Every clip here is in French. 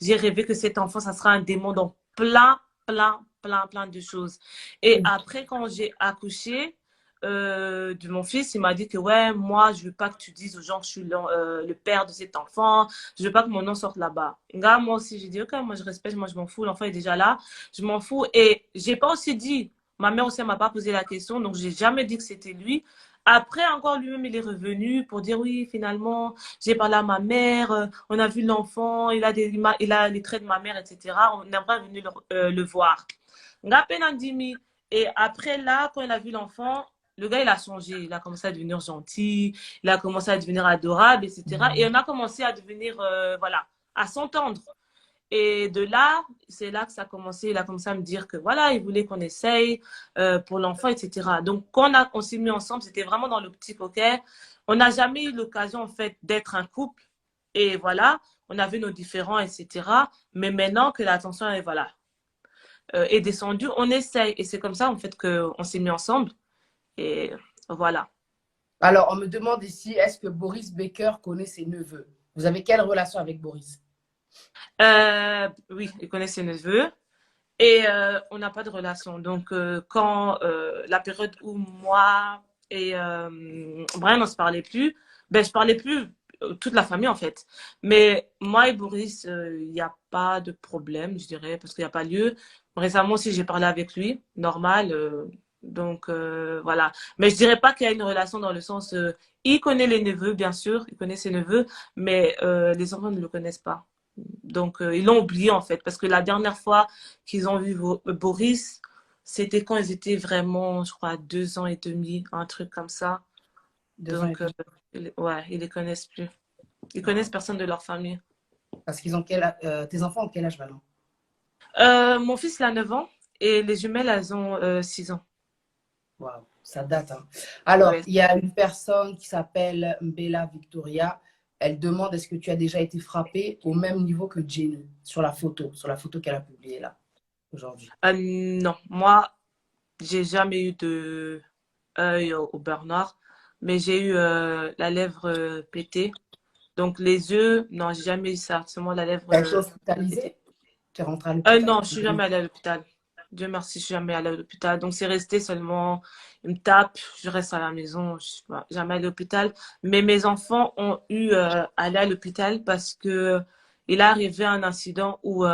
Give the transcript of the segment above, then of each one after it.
J'ai rêvé que cet enfant, ça sera un démon dans plein de choses. Et après, quand j'ai accouché de mon fils, il m'a dit que ouais, moi, je veux pas que tu dises aux gens que je suis le père de cet enfant. Je veux pas que mon nom sorte là-bas. Gars, moi aussi, j'ai dit, ok, moi, je respecte, moi, je m'en fous. L'enfant est déjà là. Je m'en fous. Et j'ai pas aussi dit, ma mère aussi, elle m'a pas posé la question. Donc, j'ai jamais dit que c'était lui. Après, encore lui-même, il est revenu pour dire oui, finalement, j'ai parlé à ma mère, on a vu l'enfant, il a les traits de ma mère, etc. On aimerait venir le voir. Et après, là, quand il a vu l'enfant, le gars, il a changé. Il a commencé à devenir gentil, il a commencé à devenir adorable, etc. Et on a commencé à devenir, voilà, à s'entendre. Et de là, c'est là que ça a commencé. Il a commencé à me dire que voilà, il voulait qu'on essaye pour l'enfant, etc. Donc, quand on s'est mis ensemble, c'était vraiment dans l'optique, ok, on n'a jamais eu l'occasion, en fait, d'être un couple. Et voilà, on avait nos différends, etc. Mais maintenant que la tension est, voilà, est descendue, on essaye. Et c'est comme ça, en fait, qu'on s'est mis ensemble. Et voilà. Alors, on me demande ici, est-ce que Boris Becker connaît ses neveux? Vous avez quelle relation avec Boris? Oui, il connaît ses neveux. Et on n'a pas de relation. Donc, quand la période où moi et Brian, on se parlait plus, ben, je parlais plus toute la famille, en fait. Mais moi et Boris, il n'y a pas de problème, je dirais, parce qu'il n'y a pas lieu. Récemment aussi, j'ai parlé avec lui, normal. Donc, voilà. Mais je dirais pas qu'il y a une relation dans le sens, il connaît les neveux, bien sûr, il connaît ses neveux, mais les enfants ne le connaissent pas. Donc, ils l'ont oublié, en fait, parce que la dernière fois qu'ils ont vu Boris, c'était quand ils étaient vraiment, je crois, 2 ans et demi, un truc comme ça. 2 ans et Donc, demi. ouais, ils les connaissent plus. Ils Ah. connaissent personne de leur famille. Parce qu'ils ont tes enfants ont quel âge maintenant? Mon fils, il a 9 ans et les jumelles, elles ont 6 ans. Waouh, ça date, hein. Alors, Ouais. il y a une personne qui s'appelle Mbella Victoria. Elle demande est-ce que tu as déjà été frappée au même niveau que Jenny sur la photo qu'elle a publiée là, aujourd'hui. Non, moi, j'ai jamais eu de œil au beurre noir, mais j'ai eu la lèvre pétée. Donc, les yeux, non, j'ai jamais eu ça. Seulement la lèvre Tu as été pétée. hospitalisée? Tu es rentrée à l'hôpital? Non, je suis jamais allée à l'hôpital. Dieu merci, je suis jamais allée à l'hôpital. Donc, c'est resté seulement, il me tape, je reste à la maison, je suis jamais allée à l'hôpital. Mais mes enfants ont eu à aller à l'hôpital parce que il est arrivé un incident où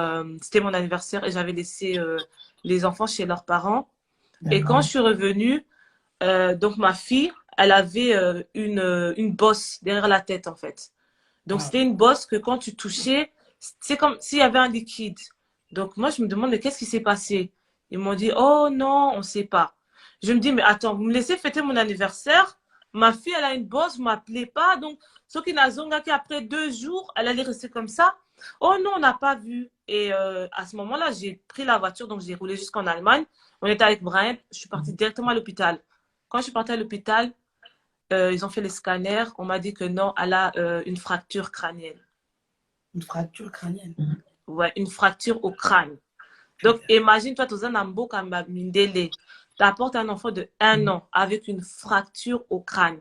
c'était mon anniversaire et j'avais laissé les enfants chez leurs parents. Et quand D'accord. je suis revenue, donc ma fille, elle avait une bosse derrière la tête en fait. Donc, Ah, c'était une bosse que quand tu touchais, c'est comme s'il y avait un liquide. Donc, moi, je me demande, mais qu'est-ce qui s'est passé? Ils m'ont dit, oh non, on ne sait pas. Je me dis, mais attends, vous me laissez fêter mon anniversaire? Ma fille, elle a une bosse, vous ne m'appelez pas. Donc, ce qui n'a zonga qu'après 2 jours, elle allait rester comme ça. Oh non, on n'a pas vu. Et à ce moment-là, j'ai pris la voiture, donc j'ai roulé jusqu'en Allemagne. On était avec Brian, je suis partie directement à l'hôpital. Quand je suis partie à l'hôpital, ils ont fait les scanners. On m'a dit que non, elle a une fracture crânienne. une fracture crânienne. Ouais, une fracture au crâne. Donc, Putain. imagine-toi, tu as un amboka mindele. Tu apportes un enfant de 1 an avec une fracture au crâne.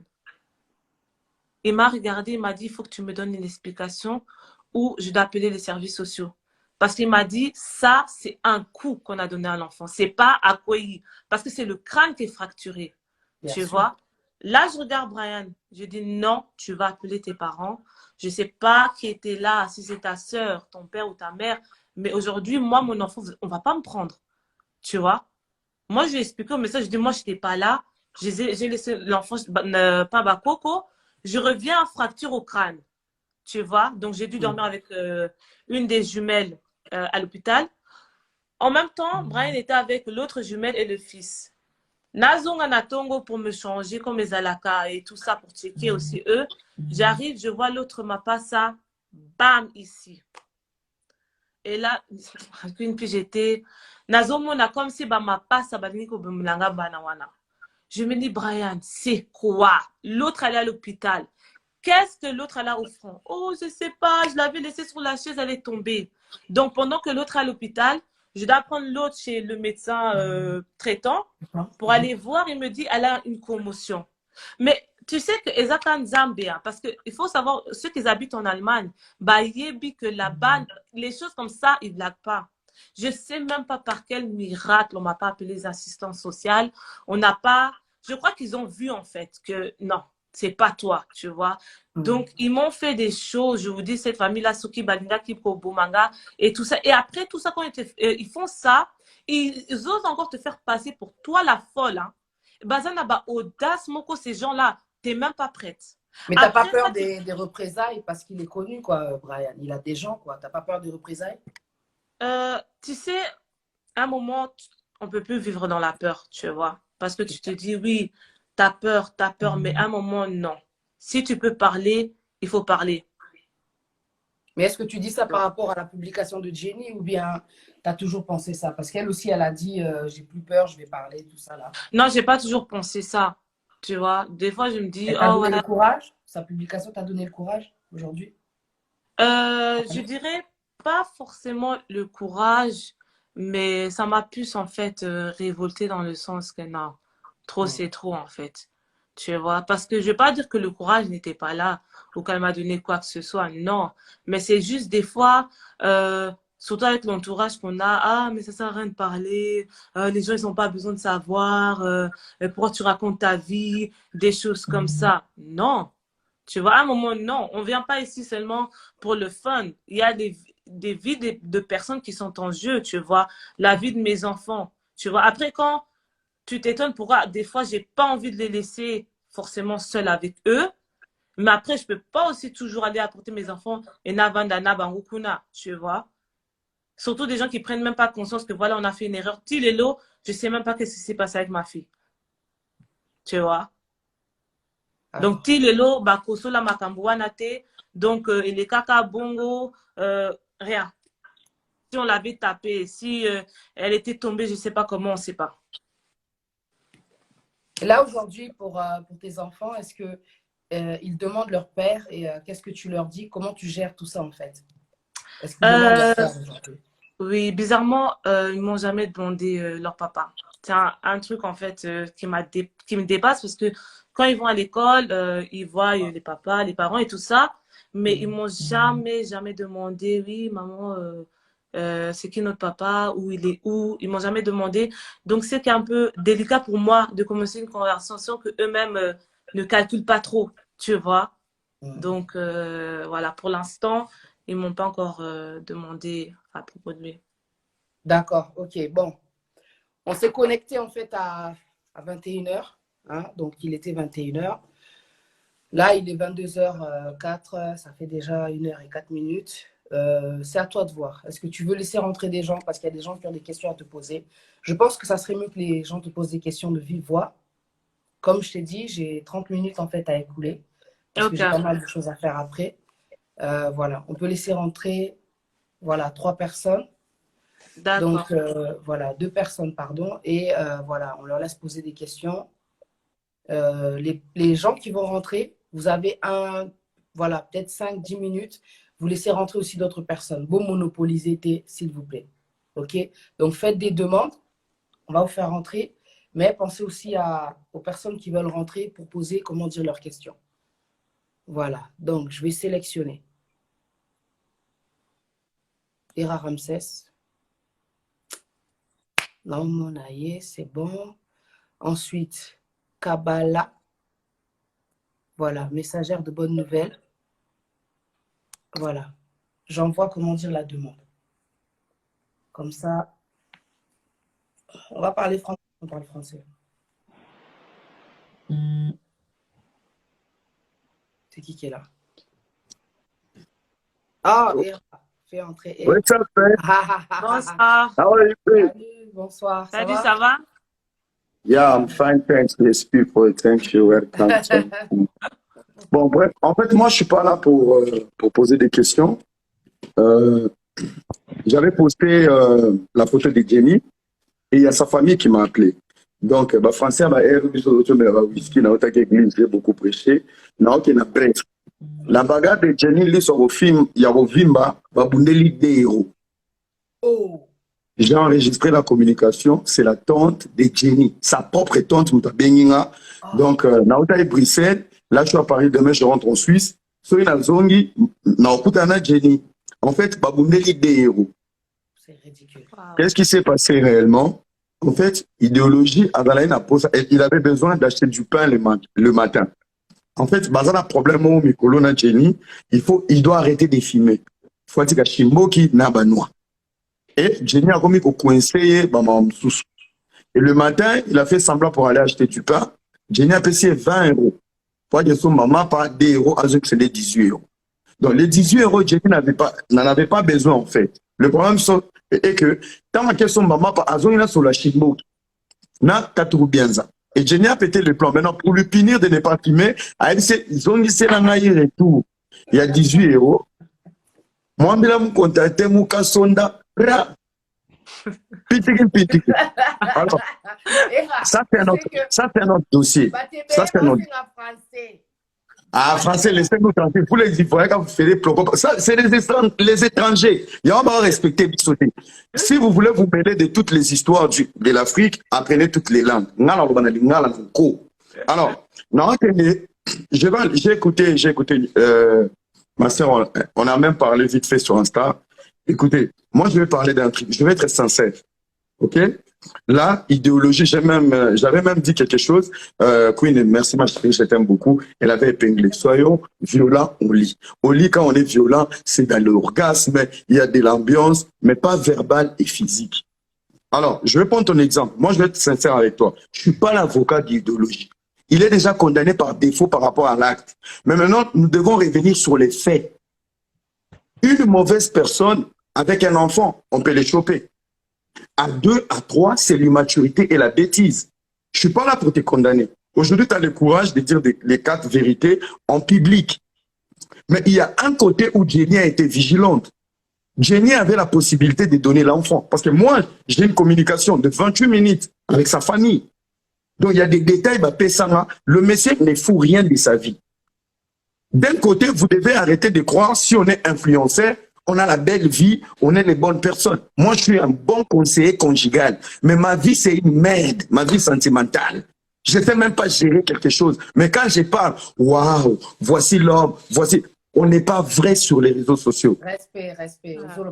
Il m'a regardé, il m'a dit, il faut que tu me donnes une explication ou je dois appeler les services sociaux. Parce qu'il m'a dit, ça, c'est un coup qu'on a donné à l'enfant. C'est pas à quoi il... Parce que c'est le crâne qui est fracturé. Bien Tu sûr. vois? Là, je regarde Brian. Je dis, non, tu vas appeler tes parents. Je ne sais pas qui était là, si c'est ta soeur, ton père ou ta mère. Mais aujourd'hui, moi, mon enfant, on ne va pas me prendre. Tu vois? Moi, je lui ai expliqué au message. Je dis, moi, je n'étais pas là. J'ai laissé l'enfant pas bakoko. Je reviens, fracture au crâne. Tu vois? Donc, j'ai dû dormir avec une des jumelles à l'hôpital. En même temps, Brian était avec l'autre jumelle et le fils. Nazonga Natongo pour me changer comme les alaka et tout ça pour checker aussi eux. J'arrive, je vois l'autre m'a ça, bam, ici. Et là, puis j'étais, Nazomona comme si bah ma passe baniko bumlanga banawana. Je me dis, Brian, c'est quoi? L'autre allait à l'hôpital. Qu'est-ce que l'autre allait au front? Oh, je sais pas, je l'avais laissée sur la chaise, elle est tombée. Donc, pendant que l'autre est à l'hôpital, je dois prendre l'autre chez le médecin traitant pour aller voir. Il me dit, elle a une commotion. Mais tu sais que Ezaka Zambia, parce qu'il faut savoir, ceux qui habitent en Allemagne, bah, yebi que là-bas, les choses comme ça, ils ne blaguent pas. Je ne sais même pas par quel miracle on ne m'a pas appelé les assistants sociaux. On n'a pas, je crois qu'ils ont vu en fait que non, c'est pas toi, tu vois. Donc, ils m'ont fait des choses, je vous dis, cette famille-là, Suki Balinga, Kipo Bomanga, et tout ça. Et après tout ça, quand ils font ça, ils osent encore te faire passer pour toi la folle. Hein. Bazana, bah, audace, Moko, ces gens-là, tu n'es même pas prête. Mais tu n'as pas peur des représailles parce qu'il est connu, quoi, Brian. Il a des gens, quoi. Tu n'as pas peur des représailles? Tu sais, à un moment, on ne peut plus vivre dans la peur, tu vois. Parce que tu te dis, oui, t'as peur, mais à un moment, non. Si tu peux parler, il faut parler. Mais est-ce que tu dis ça par rapport à la publication de Jenny ou bien tu as toujours pensé ça? Parce qu'elle aussi, elle a dit, j'ai plus peur, je vais parler, tout ça là. Non, j'ai pas toujours pensé ça, tu vois. Des fois, je me dis, Elle t'a donné ouais. le courage? Sa publication t'a donné le courage aujourd'hui? Je dirais pas forcément le courage, mais ça m'a plus en fait révolté dans le sens que non, trop c'est trop en fait. Tu vois, parce que je vais pas dire que le courage n'était pas là ou qu'elle m'a donné quoi que ce soit, non. Mais c'est juste des fois, surtout avec l'entourage qu'on a, ah, mais ça sert à rien de parler, les gens ils n'ont pas besoin de savoir, pourquoi tu racontes ta vie, des choses comme ça. Non. Tu vois, à un moment, non, on ne vient pas ici seulement pour le fun. Il y a des vies de personnes qui sont en jeu, tu vois. La vie de mes enfants, tu vois. Après, quand tu t'étonnes pourquoi, des fois, j'ai pas envie de les laisser forcément seuls avec eux. Mais après, je peux pas aussi toujours aller apporter mes enfants et Navandana Bangukuna, tu vois. Surtout des gens qui prennent même pas conscience que voilà, on a fait une erreur. Tilelo, je sais même pas qu'est-ce qui s'est passé avec ma fille. Tu vois. Donc, ti lelo, bakoso la makambo wana te. Donc, il est kaka bongo, rien. Si on l'avait tapé, si elle était tombée, je ne sais pas comment, on ne sait pas. Et là, aujourd'hui, pour tes enfants, est-ce que ils demandent leur père et qu'est-ce que tu leur dis? Comment tu gères tout ça, en fait? Est-ce qu'ils demandent leur père aujourd'hui? Oui, bizarrement, ils ne m'ont jamais demandé leur papa. C'est un truc, en fait, qui me dépasse parce que quand ils vont à l'école, ils voient les papas, les parents et tout ça, mais ils ne m'ont jamais demandé, oui, maman, c'est qui notre papa, où il est où, ils ne m'ont jamais demandé. Donc, c'est un peu délicat pour moi de commencer une conversation que eux-mêmes ne calculent pas trop, tu vois. Donc, voilà, pour l'instant, ils ne m'ont pas encore demandé à propos de lui. D'accord, ok. Bon, on s'est connecté en fait à 21h. Hein, donc, il était 21h. Là, il est 22h04. Ça fait déjà 1h04. C'est à toi de voir. Est-ce que tu veux laisser rentrer des gens? Parce qu'il y a des gens qui ont des questions à te poser. Je pense que ça serait mieux que les gens te posent des questions de vive voix. Comme je t'ai dit, j'ai 30 minutes en fait à écouler. Parce que j'ai pas mal de choses à faire après. Voilà, on peut laisser rentrer 3 personnes. Donc, voilà, 2 personnes, pardon. Et voilà, on leur laisse poser des questions. Les gens qui vont rentrer, vous avez peut-être 5-10 minutes. Vous laissez rentrer aussi d'autres personnes. Bon, monopoliser, s'il vous plaît. OK? Donc, faites des demandes. On va vous faire rentrer. Mais pensez aussi aux personnes qui veulent rentrer pour poser, leurs questions. Voilà. Donc, je vais sélectionner. Hera Ramsès. Non, mon aïe, c'est bon. Ensuite, Kabbalah. Voilà, messagère de bonnes nouvelles. Voilà. J'envoie, la demande. Comme ça, on va parler français. On parle français. C'est qui est là? Ah, Hera. Fais entrer Hera. What's up, man? Bonsoir. How are you doing? Salut, bonsoir. Salut, ça va? Yeah, I'm fine, thanks, these people. Thank you, welcome. Bon, bref, en fait, moi, je suis pas là pour poser des questions. J'avais posté la photo de Jenny et il y a sa famille qui m'a appelé. Donc, français, j'ai beaucoup prêché. La bagarre de Jenny, lui, sur le film, il y a Vimba, Babundeli Deiro. Oh. J'ai enregistré la communication, c'est la tante de Jenny, sa propre tante, Mouta Benginga. Donc, Naouta et Bruxelles, là, je suis à Paris, demain, je rentre en Suisse. Soy na zongi, na okutana Jenny. En fait, babundeli des héros. C'est ridicule. Wow. Qu'est-ce qui s'est passé réellement? En fait, idéologie, il avait besoin d'acheter du pain le matin. En fait, dans un problème au Mikolo na Jenny, il doit arrêter de filmer. Il faut dire que Shimboki n'a pas noir. Et Jenny a commis au coincé, et le matin, il a fait semblant pour aller acheter du pain. Jenny a payé 20 €. Pour dire son maman, pas des euros, à c'est les 18 €. Donc, les 18 €, Jenny n'en avait pas besoin, en fait. Le problème est que, tant que son maman, pas, il a sur la chimbo, n'a qu'à tout bien ça. Et Jenny a pété le plan. Maintenant, pour le punir de ne pas filmer, ils ont dit, c'est la retour. Il y a 18 €. Moi, je vais contacter mon Kassonda. Pitiki. Alors, ça c'est un autre dossier. Ça c'est un autre. Ah, français, laissez-nous tranquille. Pour les Ivoiriens, quand vous faites des propos, ça, c'est les étrangers. Il y a pas respecter Bissoté. Si vous voulez vous mêler de toutes les histoires de l'Afrique, apprenez toutes les langues. Alors, non, j'ai écouté, ma soeur, on a même parlé vite fait sur Insta. Écoutez, moi, je vais parler d'un truc. Je vais être sincère. OK? Là, idéologie, j'avais même dit quelque chose. Queen, merci ma chérie, je t'aime beaucoup. Elle avait épinglé. Soyons violents, on lit. On lit quand on est violent, c'est dans l'orgasme, il y a de l'ambiance, mais pas verbal et physique. Alors, je vais prendre ton exemple. Moi, je vais être sincère avec toi. Je suis pas l'avocat d'idéologie. Il est déjà condamné par défaut par rapport à l'acte. Mais maintenant, nous devons revenir sur les faits. Une mauvaise personne avec un enfant, on peut les choper. À 2, à 3, c'est l'immaturité et la bêtise. Je suis pas là pour te condamner. Aujourd'hui, tu as le courage de dire les 4 vérités en public. Mais il y a un côté où Jenny a été vigilante. Jenny avait la possibilité de donner l'enfant. Parce que moi, j'ai une communication de 28 minutes avec sa famille. Donc, il y a des détails, le monsieur ne fout rien de sa vie. D'un côté, vous devez arrêter de croire, si on est influenceur, on a la belle vie, on est les bonnes personnes. Moi, je suis un bon conseiller conjugal, mais ma vie, c'est une merde, ma vie sentimentale. Je ne sais même pas gérer quelque chose. Mais quand je parle, waouh, voici l'homme, voici... On n'est pas vrai sur les réseaux sociaux. Respect.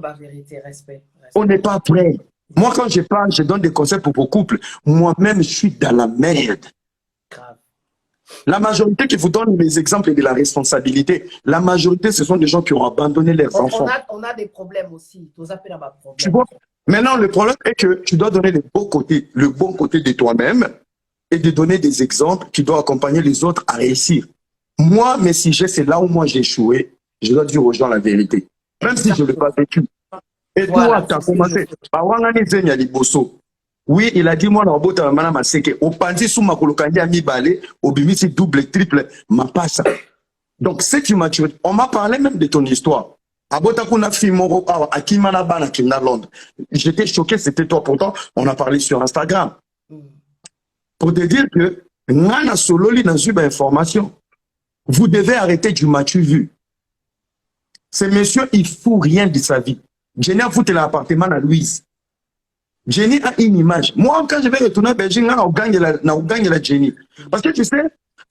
La vérité, respect. On n'est pas vrai. Moi, quand je parle, je donne des conseils pour vos couples. Moi-même, je suis dans la merde. Grave. La majorité qui vous donne les exemples de la responsabilité, la majorité, ce sont des gens qui ont abandonné leurs enfants. On a des problèmes aussi. Tu vois? Maintenant, le problème est que tu dois donner le bon côté de toi-même et de donner des exemples qui doivent accompagner les autres à réussir. Moi, mes sujets, c'est là où moi j'ai échoué. Je dois dire aux gens la vérité. Même si je ne l'ai pas vécu. Et voilà, toi, tu as commencé. Oui, il a dit, moi, dans le madame Aseke, au pandi sous ma colocandi à mi-balé, au bimisi double, triple, ma passe. Donc, cette immaturité, on m'a parlé même de ton histoire. J'étais choqué, c'était toi. Pourtant, on a parlé sur Instagram. Pour te dire que, Nana Sololi n'a eu d'information. Vous devez arrêter du matu vu. Ce monsieur, il fout rien de sa vie. Jenny a foutu l'appartement à Louise. Jenny a une image. Moi, quand je vais retourner à Belgique, on gagne la Jenny. Parce que tu sais,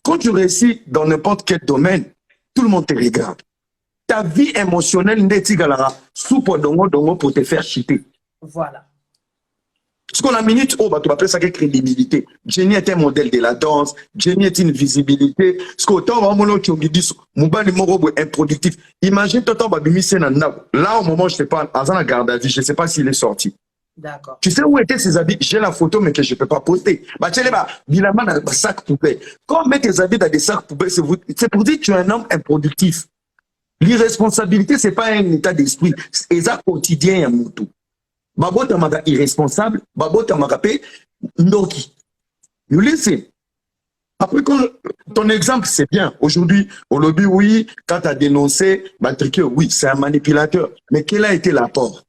quand tu réussis dans n'importe quel domaine, tout le monde te regarde. Ta vie émotionnelle n'est pas soupe dongo pour te faire chiter. Voilà. Parce qu'on a minute, tu vas appeler ça crédibilité. Jenny est un modèle de la danse. Jenny est une visibilité. Parce que autant improductif. Imagine, là, au moment où je te parle, à la garde à vue, je ne sais pas s'il est sorti. D'accord. Tu sais où étaient ses habits? J'ai la photo, mais que je ne peux pas poster. Bilaman a un sac poubelle. Quand on met tes habits dans des sacs poubelles, c'est pour dire que tu es un homme improductif. L'irresponsabilité, ce n'est pas un état d'esprit. C'est ça quotidien à mon tour. Babo Tamaga irresponsable, Babo Tamaga pe Ndoki. You listen. Après, ton exemple, c'est bien. Aujourd'hui, au lobby, oui, quand tu as dénoncé, oui, c'est un manipulateur. Mais quel a été l'apport?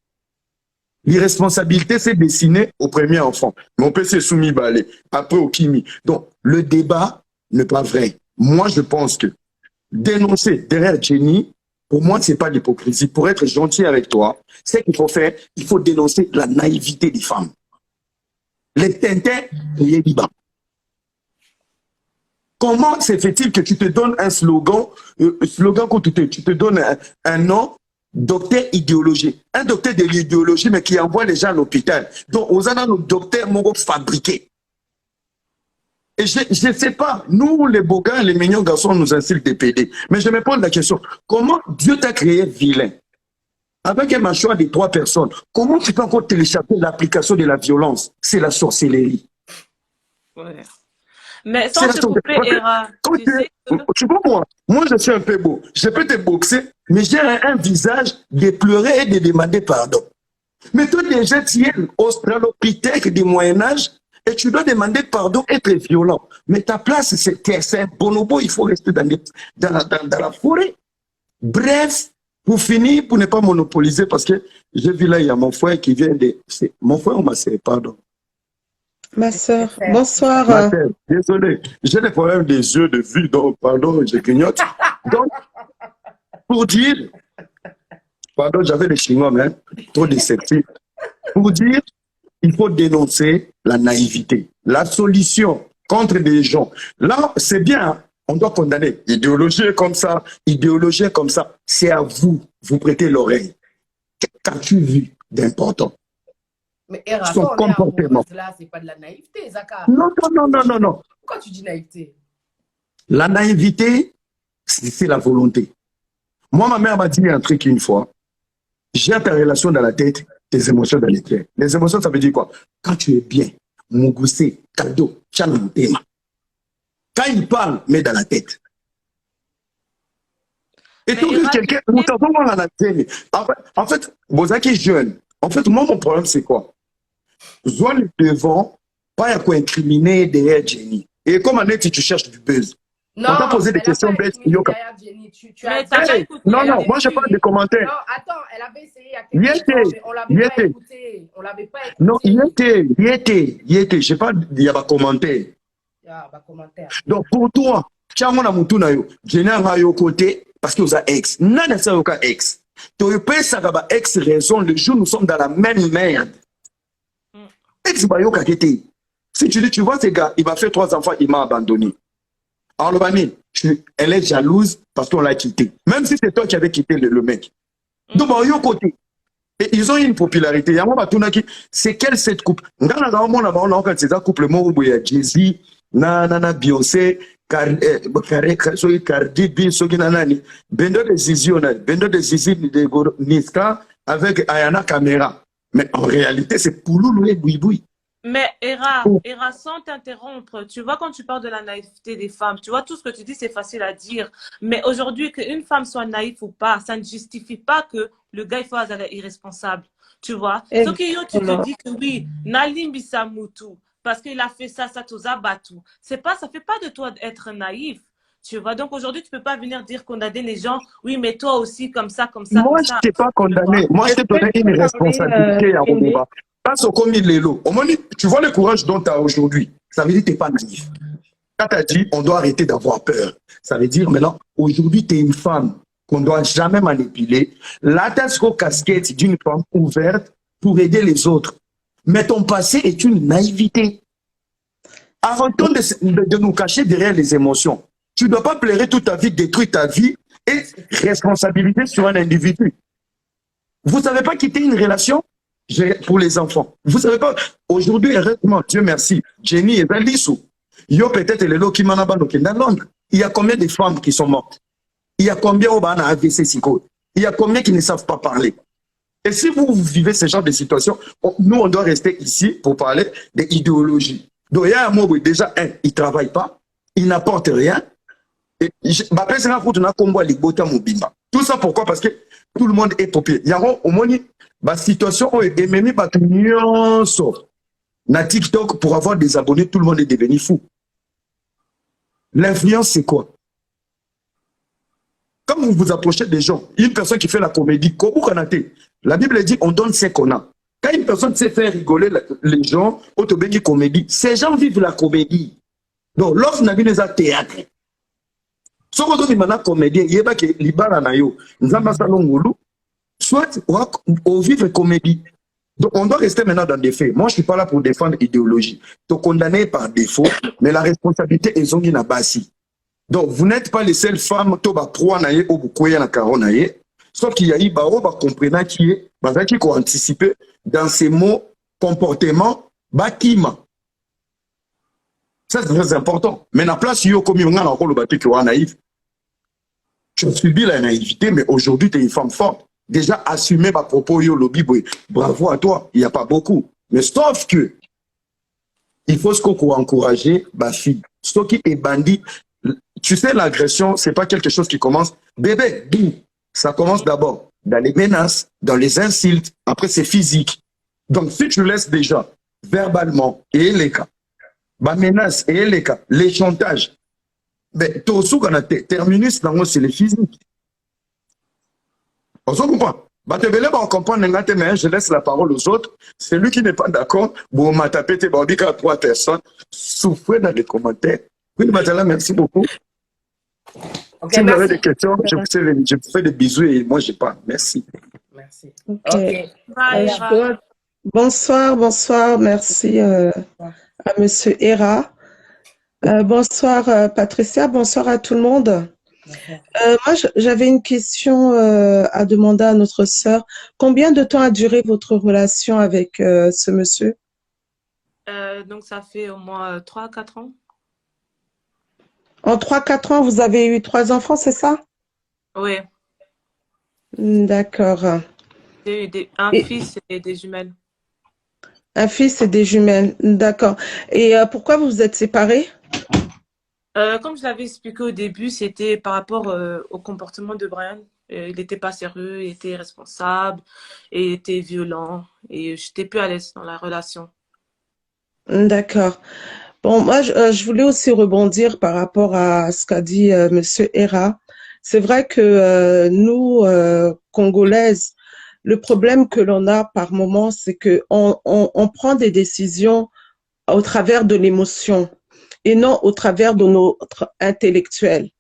L'irresponsabilité, c'est destiné au premier enfant. Mon père s'est soumis balé, après au Kimi. Donc, le débat n'est pas vrai. Moi, je pense que dénoncer derrière Jenny, pour moi, ce n'est pas l'hypocrisie. Pour être gentil avec toi, c'est qu'il faut faire, il faut dénoncer la naïveté des femmes. Les tintins, les libans. Comment se fait-il que tu te donnes un slogan, tu te donnes un nom, docteur idéologie. Un docteur de l'idéologie, mais qui envoie les gens à l'hôpital. Donc, aux nos docteurs m'ont fabriqué. Et je ne sais pas, nous, les beaux gars, les mignons garçons, nous insultent des PD. Mais je me pose la question, comment Dieu t'a créé vilain? Avec un mâchoire de 3 personnes, comment tu peux encore télécharger l'application de la violence? C'est la sorcellerie. Ouais. Mais sans te couper, Hera, tu vois, moi, je suis un peu beau. Je peux te boxer, mais j'ai un visage de pleurer et de demander pardon. Mais toi, déjà, tu es australopithèque du Moyen-Âge et tu dois demander pardon et être violent. Mais ta place, c'est un bonobo, il faut rester dans la forêt. Bref, pour finir, pour ne pas monopoliser, parce que j'ai vu là, il y a mon frère qui vient de... Mon frère ou ma sœur, pardon. Ma sœur, bonsoir. Ma sœur, désolé, j'ai des problèmes des yeux, de vue, donc pardon, je clignote. Donc, pour dire, pardon, j'avais les chinois, mais trop déceptif. Pour dire, il faut dénoncer la naïveté. La solution contre des gens. Là, c'est bien, hein, on doit condamner. Idéologie est comme ça, idéologie est comme ça. C'est à vous, vous prêtez l'oreille. Qu'as-tu vu d'important? Mais Hera, son comportement. Là, c'est pas de la naïveté, Zaka. Non. Pourquoi tu dis naïveté? La naïveté, c'est la volonté. Moi, ma mère m'a dit un truc une fois. J'ai ta relation dans la tête, tes émotions dans les cœurs. Les émotions, ça veut dire quoi? Quand tu es bien, Mugusé, cadeau, Chanantema. Quand il parle, mets dans la tête. Et tout quelqu'un, nous t'avons dans la tête. En fait, vous êtes jeune. En fait, moi, mon problème, c'est quoi? Zone devant, pas à quoi incriminer derrière Jenny. Et comme Annette, tu cherches du buzz. Non, on t'a posé des questions bêtes. Non, moi, je parle de commentaires. Non, attends, elle avait essayé à quelque chose, mais on l'avait pas écouté. On l'avait pas écouté. Non, il était. Je sais pas, il y a pas commentaire. Donc, pour toi, tu as mon amour, Jenny a un côté, parce que vous avez ex. Non, c'est aucun ex. Tu peux savoir ex raison, le jour où nous sommes dans la même merde. Ex bayo kakete. Si tu dis, tu vois, ces gars, il m'a fait 3 enfants, il m'a abandonné. Alors, Lobani, elle est jalouse parce qu'on l'a quitté. Même si c'est toi qui avais quitté le mec. Donc, bayo côté. Et ils ont une popularité. C'est quelle cette couple? On a c'est un couple mort où il y a Jay-Z, Nana, Beyoncé, Cardi B, Soginanani, Bendo de Zizi, Bendo de Zizi de Niska avec Ayana Kamera. Mais en réalité, c'est Pouloulou et Bouiboui. Mais Hera, sans t'interrompre, tu vois, quand tu parles de la naïveté des femmes, tu vois, tout ce que tu dis, c'est facile à dire. Mais aujourd'hui, qu'une femme soit naïve ou pas, ça ne justifie pas que le gars, il faut être irresponsable. Tu vois? Sauf que yo, tu te dis que oui, Nalimbi Samutu, parce qu'il a fait ça t'osa battu. C'est pas, ça fait pas de toi être naïf. Tu vois, donc aujourd'hui, tu peux pas venir dire condamner les gens. Oui, mais toi aussi, comme ça. Moi, je t'ai pas condamné. Moi, je t'ai donné une responsabilité à Roumba. Passe au commis Lélo. Tu vois le courage dont tu as aujourd'hui. Ça veut dire que tu n'es pas naïf. Quand tu as dit, on doit arrêter d'avoir peur. Ça veut dire, maintenant, aujourd'hui, tu es une femme qu'on ne doit jamais manipuler. L'attache aux casquettes d'une femme ouverte pour aider les autres. Mais ton passé est une naïveté. Arrêtons de nous cacher derrière les émotions. Tu ne dois pas pleurer toute ta vie, détruire ta vie et responsabilité sur un individu. Vous ne savez pas quitter une relation pour les enfants. Vous ne savez pas, aujourd'hui, heureusement, Dieu merci, Jenny et Lissou. Yo peut-être les lots qui m'en dans Londres. Il y a combien de femmes qui sont mortes? Il y a combien au bana AVC psycho? Il y a combien qui ne savent pas parler? Et si vous vivez ce genre de situation, nous, on doit rester ici pour parler d'idéologie. Donc, il y a un mot où déjà, il ne travaille pas, il n'apporte rien. Et tout ça pourquoi? Parce que tout le monde est popé. Il y a au moins une situation où il même pas na TikTok pour avoir des abonnés, tout le monde est devenu fou. L'influence, c'est quoi? Quand vous vous approchez des gens, une personne qui fait la comédie, la Bible dit on donne ce qu'on a. Quand une personne sait faire rigoler les gens, comédie, ces gens vivent la comédie. Donc, l'offre n'a pas de théâtre. Si vous avez une comédie, il y a des libara na yo, nzamba salongulu, soit on vivre comédie. Donc, on doit rester maintenant dans des faits. Moi, je ne suis pas là pour défendre l'idéologie. Tu es condamné par défaut, mais la responsabilité est zongi na basi. Donc, vous n'êtes pas les seules femmes qui ont proie naïe ou beaucoup na caron naïe. Sauf qu'il y a eu bao ba comprenant qui est, qui ont anticipé dans ces mots, comportements, bâtiment. Ça, c'est très important. Mais la place, il y a comme on a encore le bâti qui est naïf. Tu as subi la naïveté, mais aujourd'hui, tu es une femme forte. Déjà, assumer ma propos, yo lobby, bravo à toi. Il n'y a pas beaucoup. Mais sauf que, il faut ce qu'on encourager ma fille. Ce qui est bandit. Tu sais, l'agression, c'est pas quelque chose qui commence. Bébé, d'où? Ça commence d'abord dans les menaces, dans les insultes. Après, c'est physique. Donc, si tu laisses déjà verbalement et les cas, bah, menace et les cas, les chantages, mais tout ce qu'on a terminus, c'est les physiques. On se comprend. Bah, on comprend, mais je laisse la parole aux autres. Celui qui n'est pas d'accord, bon, m'a tapé tes barbiques à 3 personnes, souffrez dans les commentaires. Oui, Matala, merci beaucoup. Okay, si vous avez des questions, je vous fais des bisous et moi, je parle. Merci. Merci. Okay. Bye. Bonsoir, bonsoir. Merci à Monsieur Hera. Bonsoir Patricia, bonsoir à tout le monde. Moi, j'avais une question à demander à notre sœur. Combien de temps a duré votre relation avec ce monsieur? Donc, ça fait au moins 3-4 ans. En 3-4 ans, vous avez eu 3 enfants, c'est ça? Oui. D'accord. J'ai eu un fils et des jumelles. Un fils et des jumelles, d'accord. Et pourquoi vous vous êtes séparés? Comme je l'avais expliqué au début, c'était par rapport au comportement de Brian. Il n'était pas sérieux, il était irresponsable, et il était violent. Et je n'étais plus à l'aise dans la relation. D'accord. Bon, moi, je voulais aussi rebondir par rapport à ce qu'a dit Monsieur Hera. C'est vrai que nous, Congolaises, le problème que l'on a par moment, c'est que on prend des décisions au travers de l'émotion et non au travers de notre intellectuel.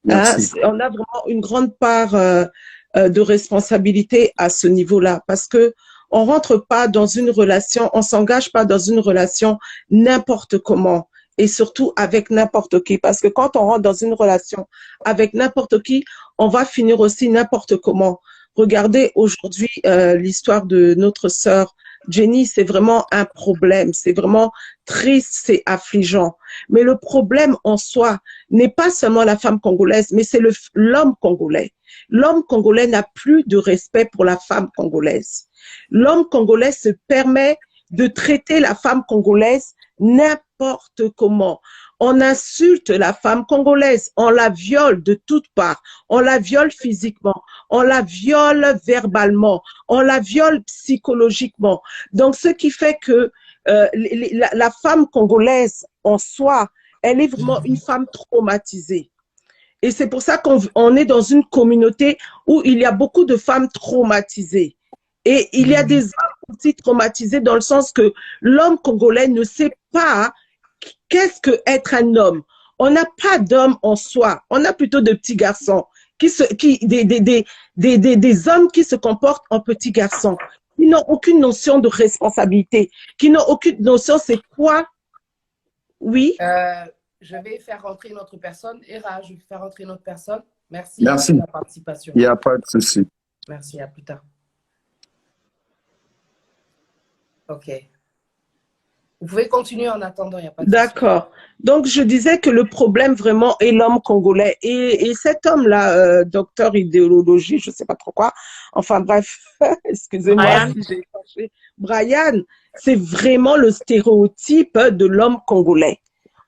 Hein? On a vraiment une grande part de responsabilité à ce niveau-là parce que on rentre pas dans une relation, on s'engage pas dans une relation n'importe comment et surtout avec n'importe qui. Parce que quand on rentre dans une relation avec n'importe qui, on va finir aussi n'importe comment. Regardez aujourd'hui l'histoire de notre sœur Jenny, c'est vraiment un problème, c'est vraiment triste, c'est affligeant. Mais le problème en soi n'est pas seulement la femme congolaise, mais c'est l'homme congolais. L'homme congolais n'a plus de respect pour la femme congolaise. L'homme congolais se permet de traiter la femme congolaise n'importe comment. On insulte la femme congolaise, on la viole de toutes parts, on la viole physiquement, on la viole verbalement, on la viole psychologiquement. Donc, ce qui fait que la femme congolaise en soi, elle est vraiment une femme traumatisée. Et c'est pour ça qu'on est dans une communauté où il y a beaucoup de femmes traumatisées. Et il y a des hommes aussi traumatisés dans le sens que l'homme congolais ne sait pas qu'est-ce que être un homme. On n'a pas d'homme en soi, on a plutôt de petits garçons, des hommes qui se comportent en petits garçons, qui n'ont aucune notion de responsabilité, qui n'ont aucune notion c'est quoi. Oui. Je vais faire rentrer une autre personne. Hera, je vais faire rentrer une autre personne. Merci. Merci. Pour la participation. Il n'y a pas de souci. Merci, à plus tard. Ok. Vous pouvez continuer en attendant, il n'y a pas de souci. D'accord. Donc, je disais que le problème vraiment est l'homme congolais. Et cet homme-là, docteur idéologie, je ne sais pas trop quoi, enfin bref, excusez-moi. Brian, c'est vraiment le stéréotype de l'homme congolais.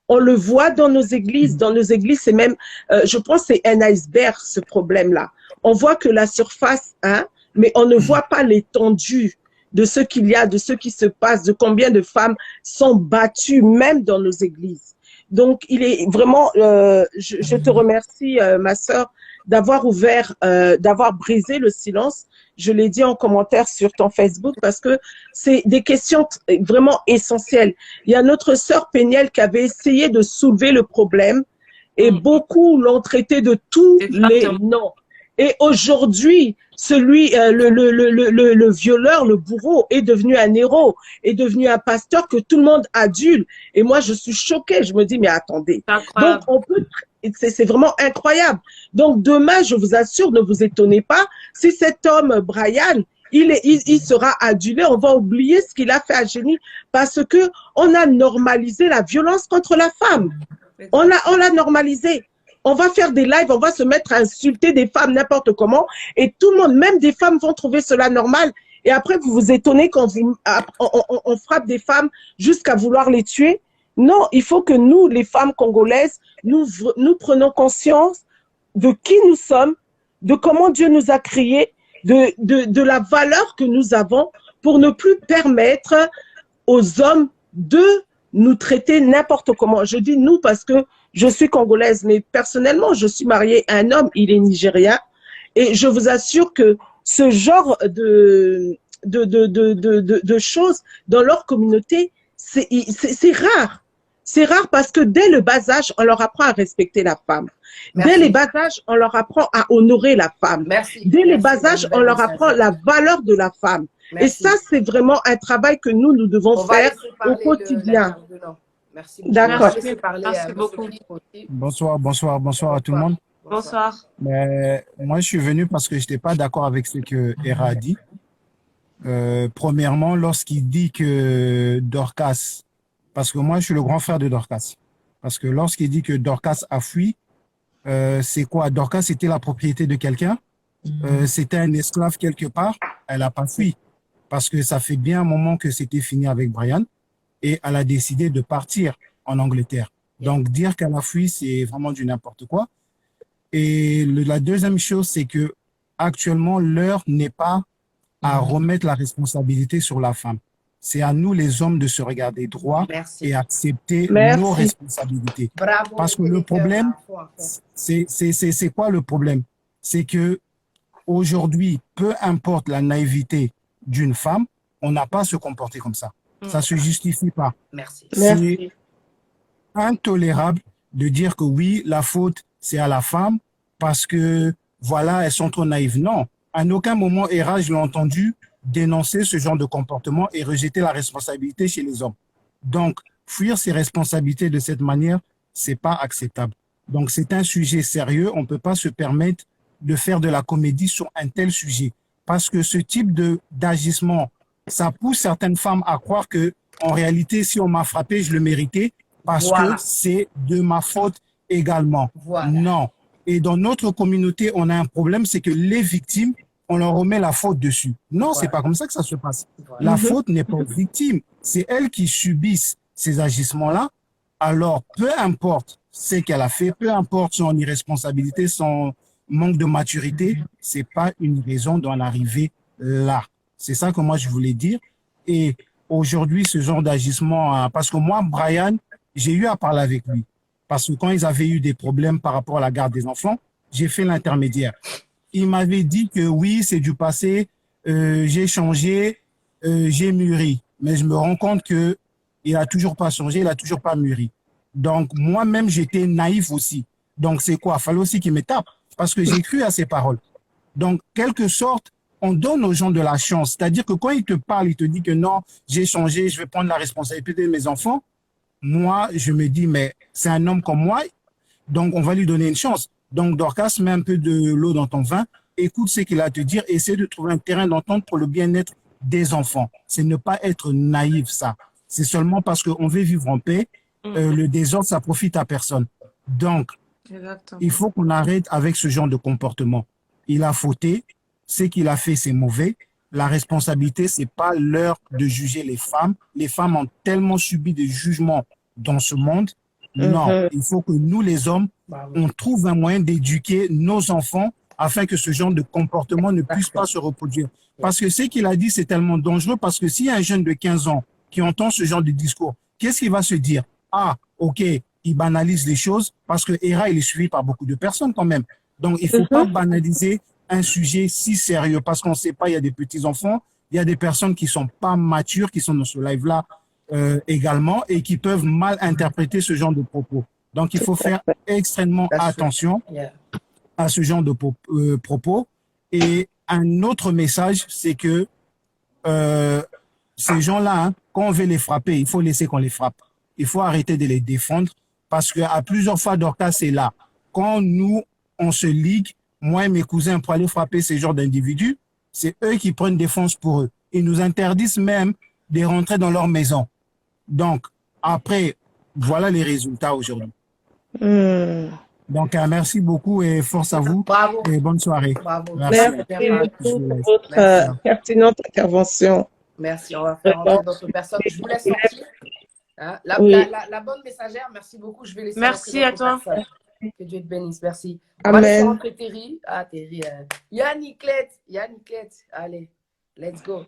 On le voit dans nos églises. Dans nos églises, c'est même, je pense, c'est un iceberg, ce problème-là. On voit que la surface, hein, mais on ne voit pas l'étendue de ce qu'il y a, de ce qui se passe, de combien de femmes sont battues, même dans nos églises. Donc, il est vraiment, je te remercie, ma sœur, d'avoir ouvert, d'avoir brisé le silence. Je l'ai dit en commentaire sur ton Facebook parce que c'est des questions vraiment essentielles. Il y a notre sœur Péniel qui avait essayé de soulever le problème et beaucoup l'ont traité de tous les noms. Et aujourd'hui, le violeur, le bourreau est devenu un héros, est devenu un pasteur que tout le monde adule. Et moi, je suis choquée. Je me dis, mais attendez. C'est Donc, incroyable. c'est vraiment incroyable. Donc, demain, je vous assure, ne vous étonnez pas, si cet homme, Brian, il sera adulé, on va oublier ce qu'il a fait à Jenny parce que on a normalisé la violence contre la femme. On l'a normalisé. On va faire des lives, on va se mettre à insulter des femmes n'importe comment et tout le monde, même des femmes vont trouver cela normal. Et après, vous vous étonnez quand on frappe des femmes jusqu'à vouloir les tuer. Non, il faut que nous, les femmes congolaises, nous prenons conscience de qui nous sommes, de comment Dieu nous a créés, de la valeur que nous avons pour ne plus permettre aux hommes de nous traiter n'importe comment. Je dis nous parce que je suis congolaise, mais personnellement, je suis mariée à un homme, il est nigérien, et je vous assure que ce genre de choses dans leur communauté, c'est rare. C'est rare parce que dès le bas âge, on leur apprend à respecter la femme. Merci. Dès les bas âges, on leur apprend à honorer la femme. Merci. Dès les Merci. bas âges, on leur apprend la valeur de la femme. Merci. Et ça, c'est vraiment un travail que nous devons faire au quotidien. Merci. D'accord. Merci beaucoup. Bonsoir à tout le monde. Bonsoir. Mais moi, je suis venu parce que je n'étais pas d'accord avec ce que Hera a dit. Premièrement, lorsqu'il dit que Dorcas, parce que moi, je suis le grand frère de Dorcas, parce que lorsqu'il dit que Dorcas a fui, c'est quoi? Dorcas était la propriété de quelqu'un, c'était un esclave quelque part, elle n'a pas fui, parce que ça fait bien un moment que c'était fini avec Brian, et elle a décidé de partir en Angleterre. Donc, dire qu'elle a fui, c'est vraiment du n'importe quoi. Et la deuxième chose, c'est que actuellement, l'heure n'est pas à remettre la responsabilité sur la femme. C'est à nous, les hommes, de se regarder droit et accepter nos responsabilités. Bravo. Parce que le problème, c'est quoi le problème? C'est que aujourd'hui, peu importe la naïveté d'une femme, on n'a pas à se comporter comme ça. Ça ne se justifie pas. Merci. C'est intolérable de dire que oui, la faute, c'est à la femme parce que, voilà, elles sont trop naïves. Non, à aucun moment, Hera, je l'ai entendu dénoncer ce genre de comportement et rejeter la responsabilité chez les hommes. Donc, fuir ses responsabilités de cette manière, c'est pas acceptable. Donc, c'est un sujet sérieux. On ne peut pas se permettre de faire de la comédie sur un tel sujet. Parce que ce type d'agissement, ça pousse certaines femmes à croire que, en réalité, si on m'a frappé, je le méritais parce que c'est de ma faute également. Non. Et dans notre communauté, on a un problème, c'est que les victimes, on leur remet la faute dessus. Non, c'est pas comme ça que ça se passe. La faute n'est pas aux victimes. C'est elles qui subissent ces agissements-là. Alors, peu importe ce qu'elle a fait, peu importe son irresponsabilité, son manque de maturité, c'est pas une raison d'en arriver là. C'est ça que moi, je voulais dire. Et aujourd'hui, ce genre d'agissement, parce que moi, Brian, j'ai eu à parler avec lui. Parce que quand ils avaient eu des problèmes par rapport à la garde des enfants, j'ai fait l'intermédiaire. Il m'avait dit que oui, c'est du passé, j'ai changé, j'ai mûri. Mais je me rends compte que il n'a toujours pas changé, il n'a toujours pas mûri. Donc, moi-même, j'étais naïf aussi. Donc, c'est quoi? Il fallait aussi qu'il me tape parce que j'ai cru à ses paroles. Donc, quelque sorte, on donne aux gens de la chance. C'est-à-dire que quand il te parle, il te dit que non, j'ai changé, je vais prendre la responsabilité de mes enfants. Moi, je me dis, mais c'est un homme comme moi, donc on va lui donner une chance. Donc, Dorcas, mets un peu de l'eau dans ton vin, écoute ce qu'il a à te dire, essaie de trouver un terrain d'entente pour le bien-être des enfants. C'est ne pas être naïf, ça. C'est seulement parce qu'on veut vivre en paix, le désordre, ça profite à personne. Donc, il faut qu'on arrête avec ce genre de comportement. Il a fauté, ce qu'il a fait, c'est mauvais. La responsabilité, c'est pas l'heure de juger les femmes. Les femmes ont tellement subi des jugements dans ce monde. Non, il faut que nous, les hommes, on trouve un moyen d'éduquer nos enfants afin que ce genre de comportement ne puisse pas se reproduire. Parce que ce qu'il a dit, c'est tellement dangereux parce que s'il y a un jeune de 15 ans qui entend ce genre de discours, qu'est-ce qu'il va se dire? Ah, ok, il banalise les choses parce que Hera, il est suivi par beaucoup de personnes quand même. Donc, il ne faut pas banaliser un sujet si sérieux parce qu'on ne sait pas, il y a des petits-enfants, il y a des personnes qui ne sont pas matures, qui sont dans ce live-là également et qui peuvent mal interpréter ce genre de propos. Donc, il faut faire extrêmement attention. à ce genre de propos. Et un autre message, c'est que ces gens-là, hein, quand on veut les frapper, il faut laisser qu'on les frappe. Il faut arrêter de les défendre parce qu'à plusieurs fois, Dorcas, c'est là. Quand nous, on se ligue, moi et mes cousins, pour aller frapper ces genres d'individus, c'est eux qui prennent défense pour eux. Ils nous interdisent même de rentrer dans leur maison. Donc, après, voilà les résultats aujourd'hui. Donc, merci beaucoup et force à vous. Bravo. Et bonne soirée. Bravo. Merci. Merci beaucoup pour votre Merci. pertinente intervention. Merci. On va faire entrer d'autres personnes. Je vous laisse sortir. Hein? La bonne messagère, merci beaucoup. Je vais laisser Merci à toi. personnes. Que Dieu te bénisse. Merci. Amen. On va laisser rentrer Terry. Ah, Terry. Yannicklet. Allez, let's go.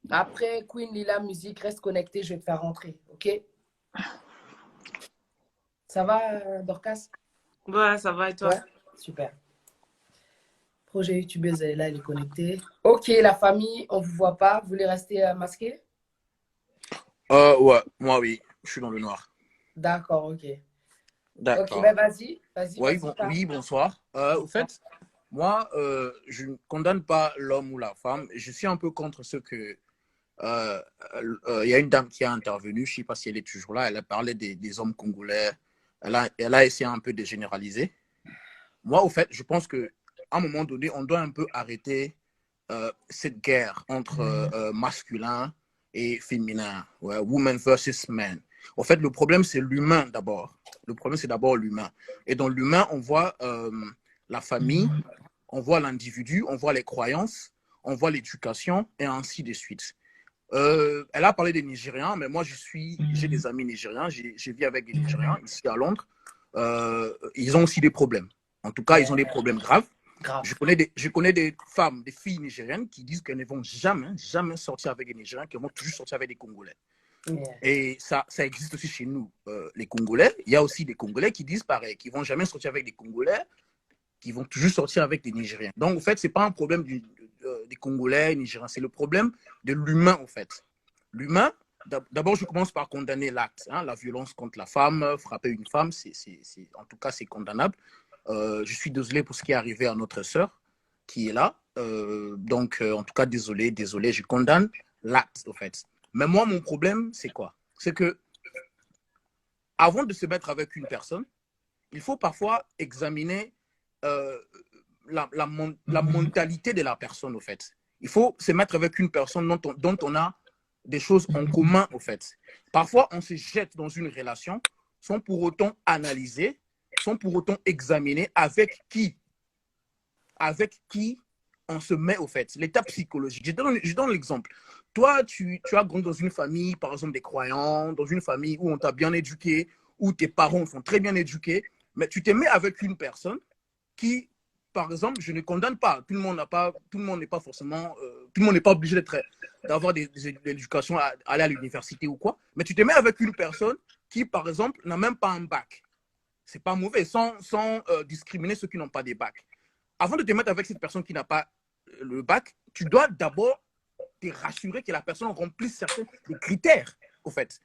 Après Queen Lila Musique, reste connecté. Je vais te faire rentrer. OK? Ça va, Dorcas? Ouais, ça va et toi? Ouais, super. Projet YouTubeuse, elle est là, elle est connectée. OK, la famille, on ne vous voit pas. Vous voulez rester masqué? Ouais, moi oui, je suis dans le noir. D'accord, OK. D'accord. OK, ben vas-y. Oui, bonsoir. Au fait, moi, je ne condamne pas l'homme ou la femme. Je suis un peu contre ce que... Il y a une dame qui a intervenu, je ne sais pas si elle est toujours là, elle a parlé des hommes congolais. Elle a essayé un peu de généraliser. Moi, au fait, je pense qu'à un moment donné, on doit un peu arrêter cette guerre entre masculin et féminin, ouais, woman versus man. En fait, le problème, c'est l'humain d'abord. Le problème, c'est d'abord l'humain. Et dans l'humain, on voit la famille, on voit l'individu, on voit les croyances, on voit l'éducation et ainsi de suite. Elle a parlé des Nigériens, mais moi, j'ai des amis nigériens, je vis avec des Nigériens ici à Londres. Ils ont aussi des problèmes. En tout cas, ils ont des problèmes graves. Je connais des femmes, des filles nigériennes qui disent qu'elles ne vont jamais sortir avec des Nigériens, qu'elles vont toujours sortir avec des Congolais. Et ça existe aussi chez nous, les Congolais. Il y a aussi des Congolais qui disent pareil, qui ne vont jamais sortir avec des Congolais, qui vont toujours sortir avec des Nigériens. Donc, en fait, ce n'est pas un problème des Congolais, Nigériens, c'est le problème de l'humain, en fait. L'humain, d'abord, je commence par condamner l'acte. Hein, la violence contre la femme, frapper une femme, en tout cas, c'est condamnable. Je suis désolé pour ce qui est arrivé à notre sœur qui est là. Donc, en tout cas, désolé, je condamne l'acte, en fait. Mais moi, mon problème, c'est quoi? C'est que, avant de se mettre avec une personne, il faut parfois examiner la mentalité de la personne, au fait. Il faut se mettre avec une personne dont on a des choses en commun, au fait. Parfois, on se jette dans une relation sans pour autant analyser, sans pour autant examiner avec qui on se met, au fait. L'état psychologique. Je donne l'exemple. Toi, tu as grandi dans une famille, par exemple, des croyants, dans une famille où on t'a bien éduqué, où tes parents sont très bien éduqués, mais tu te mets avec une personne qui, par exemple, je ne condamne pas. Tout le monde n'est pas forcément, tout le monde n'est pas obligé d'avoir des éducations, aller à l'université ou quoi. Mais tu te mets avec une personne qui, par exemple, n'a même pas un bac. C'est pas mauvais, sans discriminer ceux qui n'ont pas des bacs. Avant de te mettre avec cette personne qui n'a pas le bac, tu dois d'abord te rassurer que la personne remplisse certains des critères, au fait.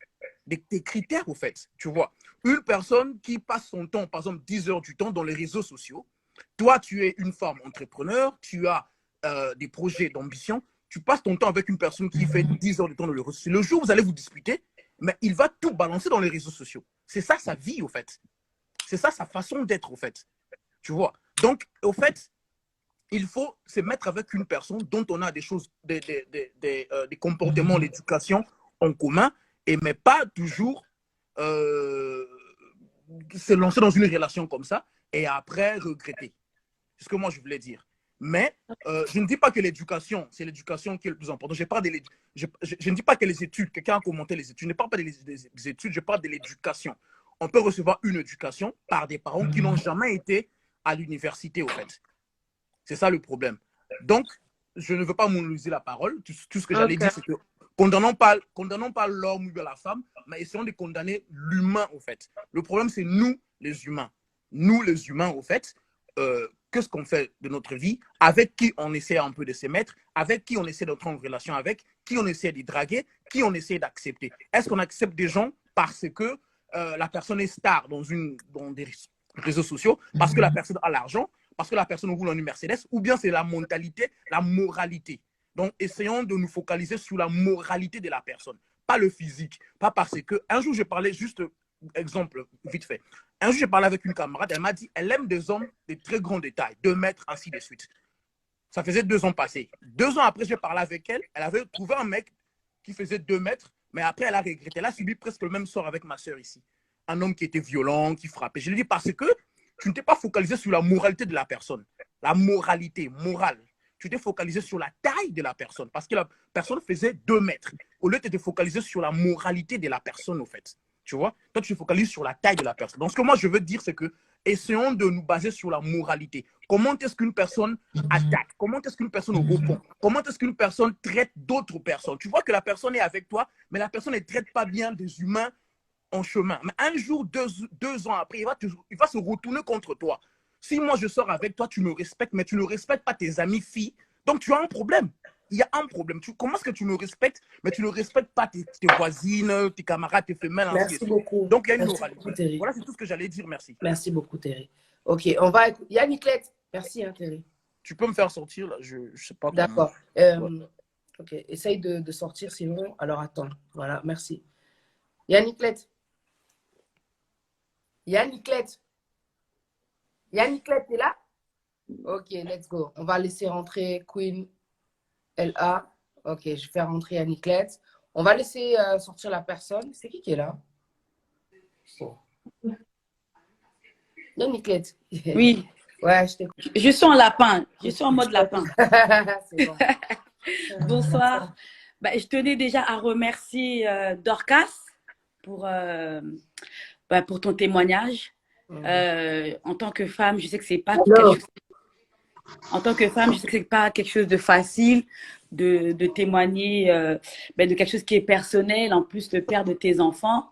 Des critères, au fait, tu vois. Une personne qui passe son temps, par exemple, 10 heures du temps dans les réseaux sociaux. Toi, tu es une femme entrepreneur, tu as des projets d'ambition, tu passes ton temps avec une personne qui fait 10 heures de temps dans les réseaux sociaux. Le jour où vous allez vous disputer, mais il va tout balancer dans les réseaux sociaux. C'est ça sa vie, au fait. C'est ça sa façon d'être, au fait. Tu vois. Donc, au fait, il faut se mettre avec une personne dont on a des choses, des comportements, l'éducation en commun, mais pas toujours se lancer dans une relation comme ça et après regretter. C'est ce que moi je voulais dire. Mais je ne dis pas que l'éducation, c'est l'éducation qui est le plus important. Je ne dis pas que les études, quelqu'un a commenté les études, je ne parle pas des études, je parle de l'éducation. On peut recevoir une éducation par des parents qui n'ont jamais été à l'université, au fait. C'est ça le problème. Donc, je ne veux pas monopoliser la parole. Tout ce que j'allais dire, c'est que condamnons pas l'homme ou la femme, mais essayons de condamner l'humain, au fait. Le problème, c'est nous, les humains. Nous, les humains, au fait, qu'est-ce qu'on fait de notre vie, avec qui on essaie un peu de se mettre, avec qui on essaie d'entrer en relation avec, qui on essaie de draguer, qui on essaie d'accepter. Est-ce qu'on accepte des gens parce que la personne est star dans des réseaux sociaux, parce que la personne a l'argent, parce que la personne roule en une Mercedes, ou bien c'est la mentalité, la moralité. Donc, essayons de nous focaliser sur la moralité de la personne, pas le physique. Pas parce que, un jour, je parlais juste, exemple, vite fait. Un jour, j'ai parlé avec une camarade, elle m'a dit, elle aime des hommes de très grande taille, 2 mètres, ainsi de suite. Ça faisait 2 ans passés. 2 ans après, j'ai parlé avec elle, elle avait trouvé un mec qui faisait 2 mètres, mais après, elle a regretté. Elle a subi presque le même sort avec ma soeur ici. Un homme qui était violent, qui frappait. Je lui ai dit, parce que tu ne t'es pas focalisé sur la moralité de la personne. La moralité, morale. Tu t'es focalisé sur la taille de la personne, parce que la personne faisait 2 mètres. Au lieu de te focaliser sur la moralité de la personne, au fait. Tu vois? Toi, tu te focalises sur la taille de la personne. Donc, ce que moi, je veux dire, c'est que essayons de nous baser sur la moralité. Comment est-ce qu'une personne attaque? Comment est-ce qu'une personne répond? Comment est-ce qu'une personne traite d'autres personnes? Tu vois que la personne est avec toi, mais la personne ne traite pas bien des humains en chemin. Mais un jour, deux ans après, il va se retourner contre toi. Si moi, je sors avec toi, tu me respectes, mais tu ne respectes pas tes amies filles, donc tu as un problème. Il y a un problème. Comment est-ce que tu me respectes, mais tu ne respectes pas tes voisines, tes camarades, tes femelles, ainsi de Merci suite. beaucoup. Donc, il y a une Merci moralité. beaucoup, Terry. Voilà, c'est tout ce que j'allais dire. Merci. Merci beaucoup, Terry. Ok, on va écouter. Yannick Lett. Merci, hein, Terry. Tu peux me faire sortir, là. Je ne sais pas comment. D'accord. Ok, essaye de sortir sinon. Alors, attends. Voilà, merci. Yannick Lett. Yannick Lett. Yannick Lett, t'es là? Ok, let's go. On va laisser rentrer Queen LA. Ok, je vais faire rentrer Yannick Lett. On va laisser sortir la personne. C'est qui est là? Bon. Yannick Lett. Oui, Ouais, je t'écoute. je suis en lapin. Je suis en mode lapin. C'est bon. Bonsoir. Bah, je tenais déjà à remercier Dorcas pour, pour ton témoignage. En tant que femme, je sais que c'est pas quelque chose... En tant que femme, je sais que c'est pas quelque chose de facile de témoigner de quelque chose qui est personnel, en plus le père de tes enfants.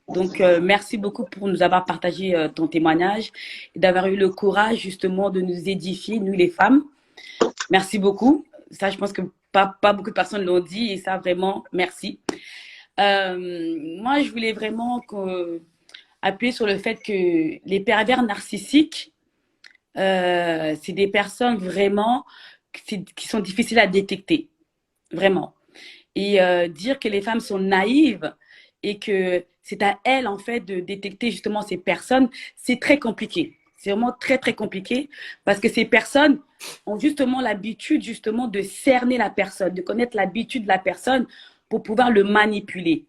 Donc, merci beaucoup pour nous avoir partagé ton témoignage et d'avoir eu le courage justement de nous édifier, nous les femmes. Merci beaucoup. Ça, je pense que pas beaucoup de personnes l'ont dit et ça, vraiment, merci. Moi, je voulais vraiment appuyer sur le fait que les pervers narcissiques, c'est des personnes vraiment qui sont difficiles à détecter, vraiment. Et dire que les femmes sont naïves et que c'est à elles, en fait, de détecter justement ces personnes, c'est très compliqué. C'est vraiment très, très compliqué parce que ces personnes ont justement l'habitude, justement, de cerner la personne, de connaître l'habitude de la personne pour pouvoir le manipuler.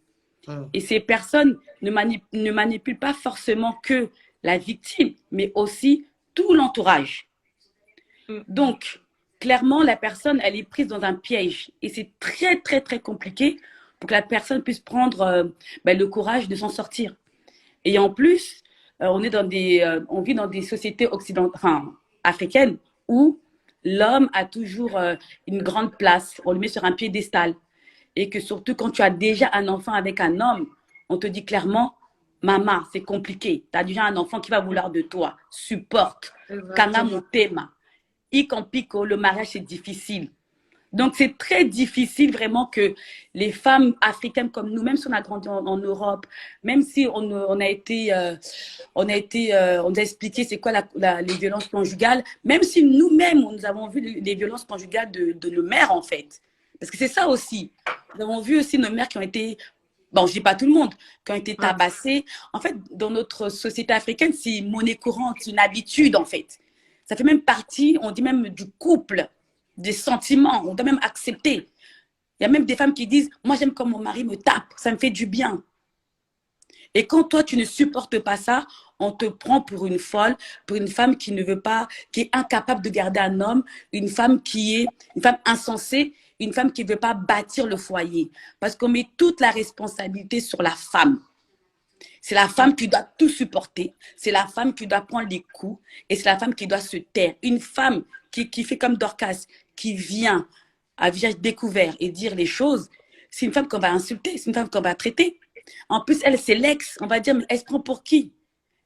Et ces personnes ne manipulent pas forcément que la victime, mais aussi tout l'entourage. Donc, clairement, la personne, elle est prise dans un piège. Et c'est très, très, très compliqué pour que la personne puisse prendre le courage de s'en sortir. Et en plus, on vit dans des sociétés africaines où l'homme a toujours une grande place. On le met sur un piédestal. Et que surtout, quand tu as déjà un enfant avec un homme, on te dit clairement, maman, c'est compliqué. Tu as déjà un enfant qui va vouloir de toi. Supporte. Kana motema. Ikampiko, le mariage, c'est difficile. Donc, c'est très difficile vraiment que les femmes africaines comme nous, même si on a grandi en Europe, même si on a expliqué c'est quoi les violences conjugales, même si nous-mêmes, nous avons vu les violences conjugales de nos mères, en fait. Parce que c'est ça aussi. Nous avons vu aussi nos mères qui ont été, bon, je dis pas tout le monde, qui ont été tabassées. En fait, dans notre société africaine, c'est monnaie courante, c'est une habitude, en fait. Ça fait même partie, on dit même du couple, des sentiments, on doit même accepter. Il y a même des femmes qui disent, moi j'aime quand mon mari me tape, ça me fait du bien. Et quand toi tu ne supportes pas ça, on te prend pour une folle, pour une femme qui ne veut pas, qui est incapable de garder un homme, une femme insensée, une femme qui ne veut pas bâtir le foyer. Parce qu'on met toute la responsabilité sur la femme. C'est la femme qui doit tout supporter. C'est la femme qui doit prendre les coups. Et c'est la femme qui doit se taire. Une femme qui fait comme Dorcas, qui vient à visage découvert et dire les choses, c'est une femme qu'on va insulter, c'est une femme qu'on va traiter. En plus, elle, c'est l'ex. On va dire, mais elle se prend pour qui?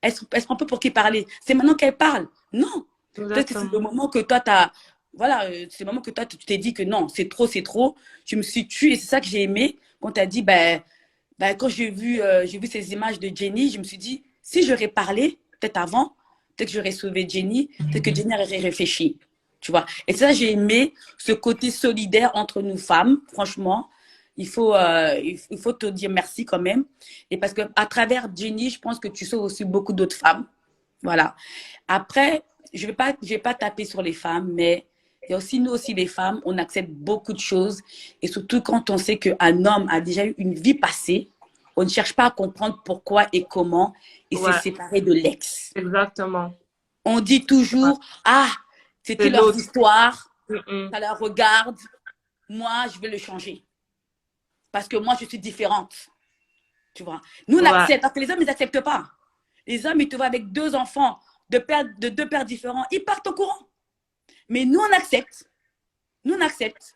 Elle se prend un peu pour qui parler? C'est maintenant qu'elle parle. Non. Peut-être que c'est le moment que toi, c'est le moment que toi, tu t'es dit que non, c'est trop, c'est trop. Je me suis tuée. Et c'est ça que j'ai aimé quand tu as dit, quand j'ai vu ces images de Jenny, je me suis dit, si j'aurais parlé, peut-être avant, peut-être que j'aurais sauvé Jenny, peut-être que Jenny aurait réfléchi. Tu vois. Et ça, j'ai aimé ce côté solidaire entre nous femmes, franchement. Il faut te dire merci quand même. Et parce qu'à travers Jenny, je pense que tu sauves aussi beaucoup d'autres femmes. Voilà. Après, je vais pas taper sur les femmes, mais il y a aussi, nous aussi, les femmes, on accepte beaucoup de choses. Et surtout quand on sait qu'un homme a déjà eu une vie passée, on ne cherche pas à comprendre pourquoi et comment il s'est séparé de l'ex. Exactement. On dit toujours, ah, c'était leur histoire, ça la regarde. Moi, je vais le changer. Parce que moi, je suis différente. Tu vois. Nous, on accepte. Parce que les hommes, ils n'acceptent pas. Les hommes, ils te voient avec 2 enfants de 2 pères différents. Ils partent au courant. Mais nous, on accepte. Nous, on accepte.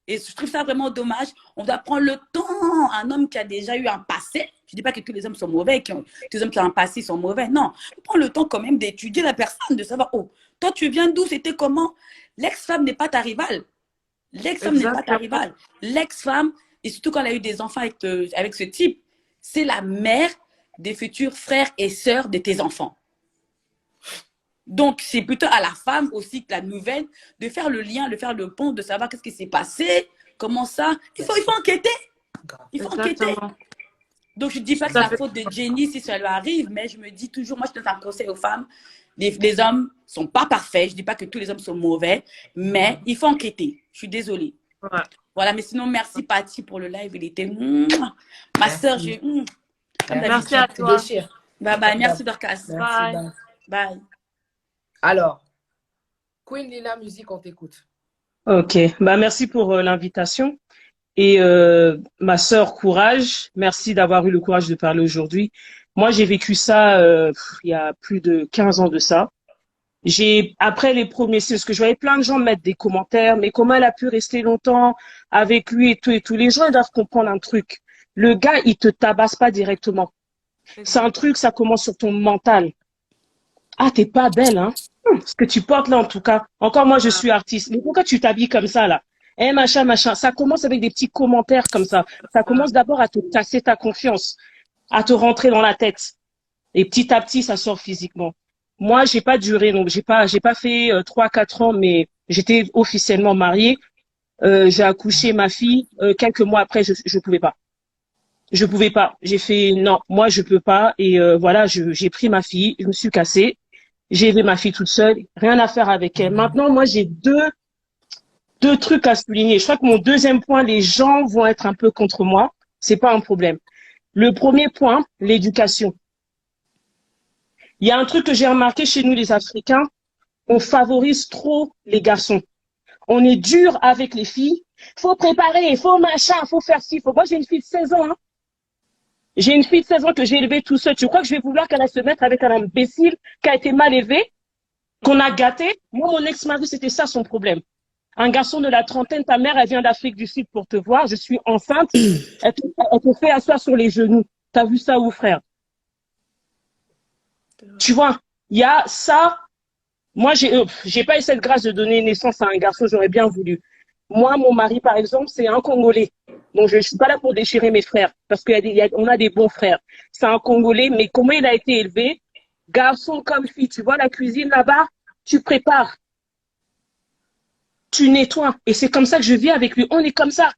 Et je trouve ça vraiment dommage. On doit prendre le temps. Un homme qui a déjà eu un passé. Je ne dis pas que tous les hommes sont mauvais, tous les hommes qui ont un passé sont mauvais. Non. On prend le temps quand même d'étudier la personne, de savoir, oh, toi, tu viens d'où? C'était comment? L'ex-femme n'est pas ta rivale. L'ex-femme n'est pas ta rivale. L'ex-femme, et surtout quand elle a eu des enfants avec ce type, c'est la mère des futurs frères et sœurs de tes enfants. Donc, c'est plutôt à la femme aussi que la nouvelle de faire le lien, de faire le pont, de savoir qu'est-ce qui s'est passé, comment ça. Il faut enquêter. Il faut enquêter. Donc, je ne dis pas que c'est la faute de Jenny si ça lui arrive, mais je me dis toujours, moi, je donne un conseil aux femmes. Les hommes ne sont pas parfaits. Je ne dis pas que tous les hommes sont mauvais, mais il faut enquêter. Je suis désolée. Voilà, mais sinon, merci Patty pour le live. Il était... Ma soeur, merci à toi. Bye bye. Merci Dorcas. Bye. Bye. Alors, Queen Lila Musique, on t'écoute. Ok, merci pour l'invitation. Et ma sœur, courage. Merci d'avoir eu le courage de parler aujourd'hui. Moi, j'ai vécu ça il y a plus de 15 ans de ça. Après les premiers, c'est ce que je voyais plein de gens mettre des commentaires, mais comment elle a pu rester longtemps avec lui et tout et tout. Les gens, ils doivent comprendre un truc. Le gars, il te tabasse pas directement. C'est un truc, ça commence sur ton mental. Ah, t'es pas belle, hein? Ce que tu portes là, en tout cas. Encore moi, je suis artiste. Mais pourquoi tu t'habilles comme ça, là? Machin, machin. Ça commence avec des petits commentaires comme ça. Ça commence d'abord à te casser ta confiance, à te rentrer dans la tête. Et petit à petit, ça sort physiquement. Moi, j'ai pas duré, donc j'ai pas fait 3-4 ans, mais j'étais officiellement mariée. J'ai accouché ma fille. Quelques mois après, je pouvais pas. Je pouvais pas. J'ai fait non, moi je peux pas. Et voilà, j'ai pris ma fille, je me suis cassée. J'ai élevé ma fille toute seule, rien à faire avec elle. Maintenant, moi j'ai deux trucs à souligner. Je crois que mon deuxième point, les gens vont être un peu contre moi. C'est pas un problème. Le premier point, l'éducation. Il y a un truc que j'ai remarqué chez nous les Africains, on favorise trop les garçons. On est dur avec les filles. Faut préparer, faut machin, faut faire ci, faut. Moi j'ai une fille de 16 ans. Hein. J'ai une fille de 16 ans que j'ai élevée tout seul. Tu crois que je vais vouloir qu'elle se mette avec un imbécile qui a été mal élevé, qu'on a gâté? Moi, mon ex-mari, c'était ça son problème. Un garçon de la trentaine, ta mère, elle vient d'Afrique du Sud pour te voir. Je suis enceinte. Elle te fait asseoir sur les genoux. T'as vu ça où, frère? Tu vois, il y a ça. Moi, j'ai pas eu cette grâce de donner naissance à un garçon. J'aurais bien voulu. Moi, mon mari, par exemple, c'est un Congolais. Donc, je suis pas là pour déchirer mes frères parce qu'on a des bons frères. C'est un Congolais, mais comment il a été élevé? Garçon comme fille, tu vois la cuisine là-bas, tu prépares, tu nettoies. Et c'est comme ça que je vis avec lui. On est comme ça.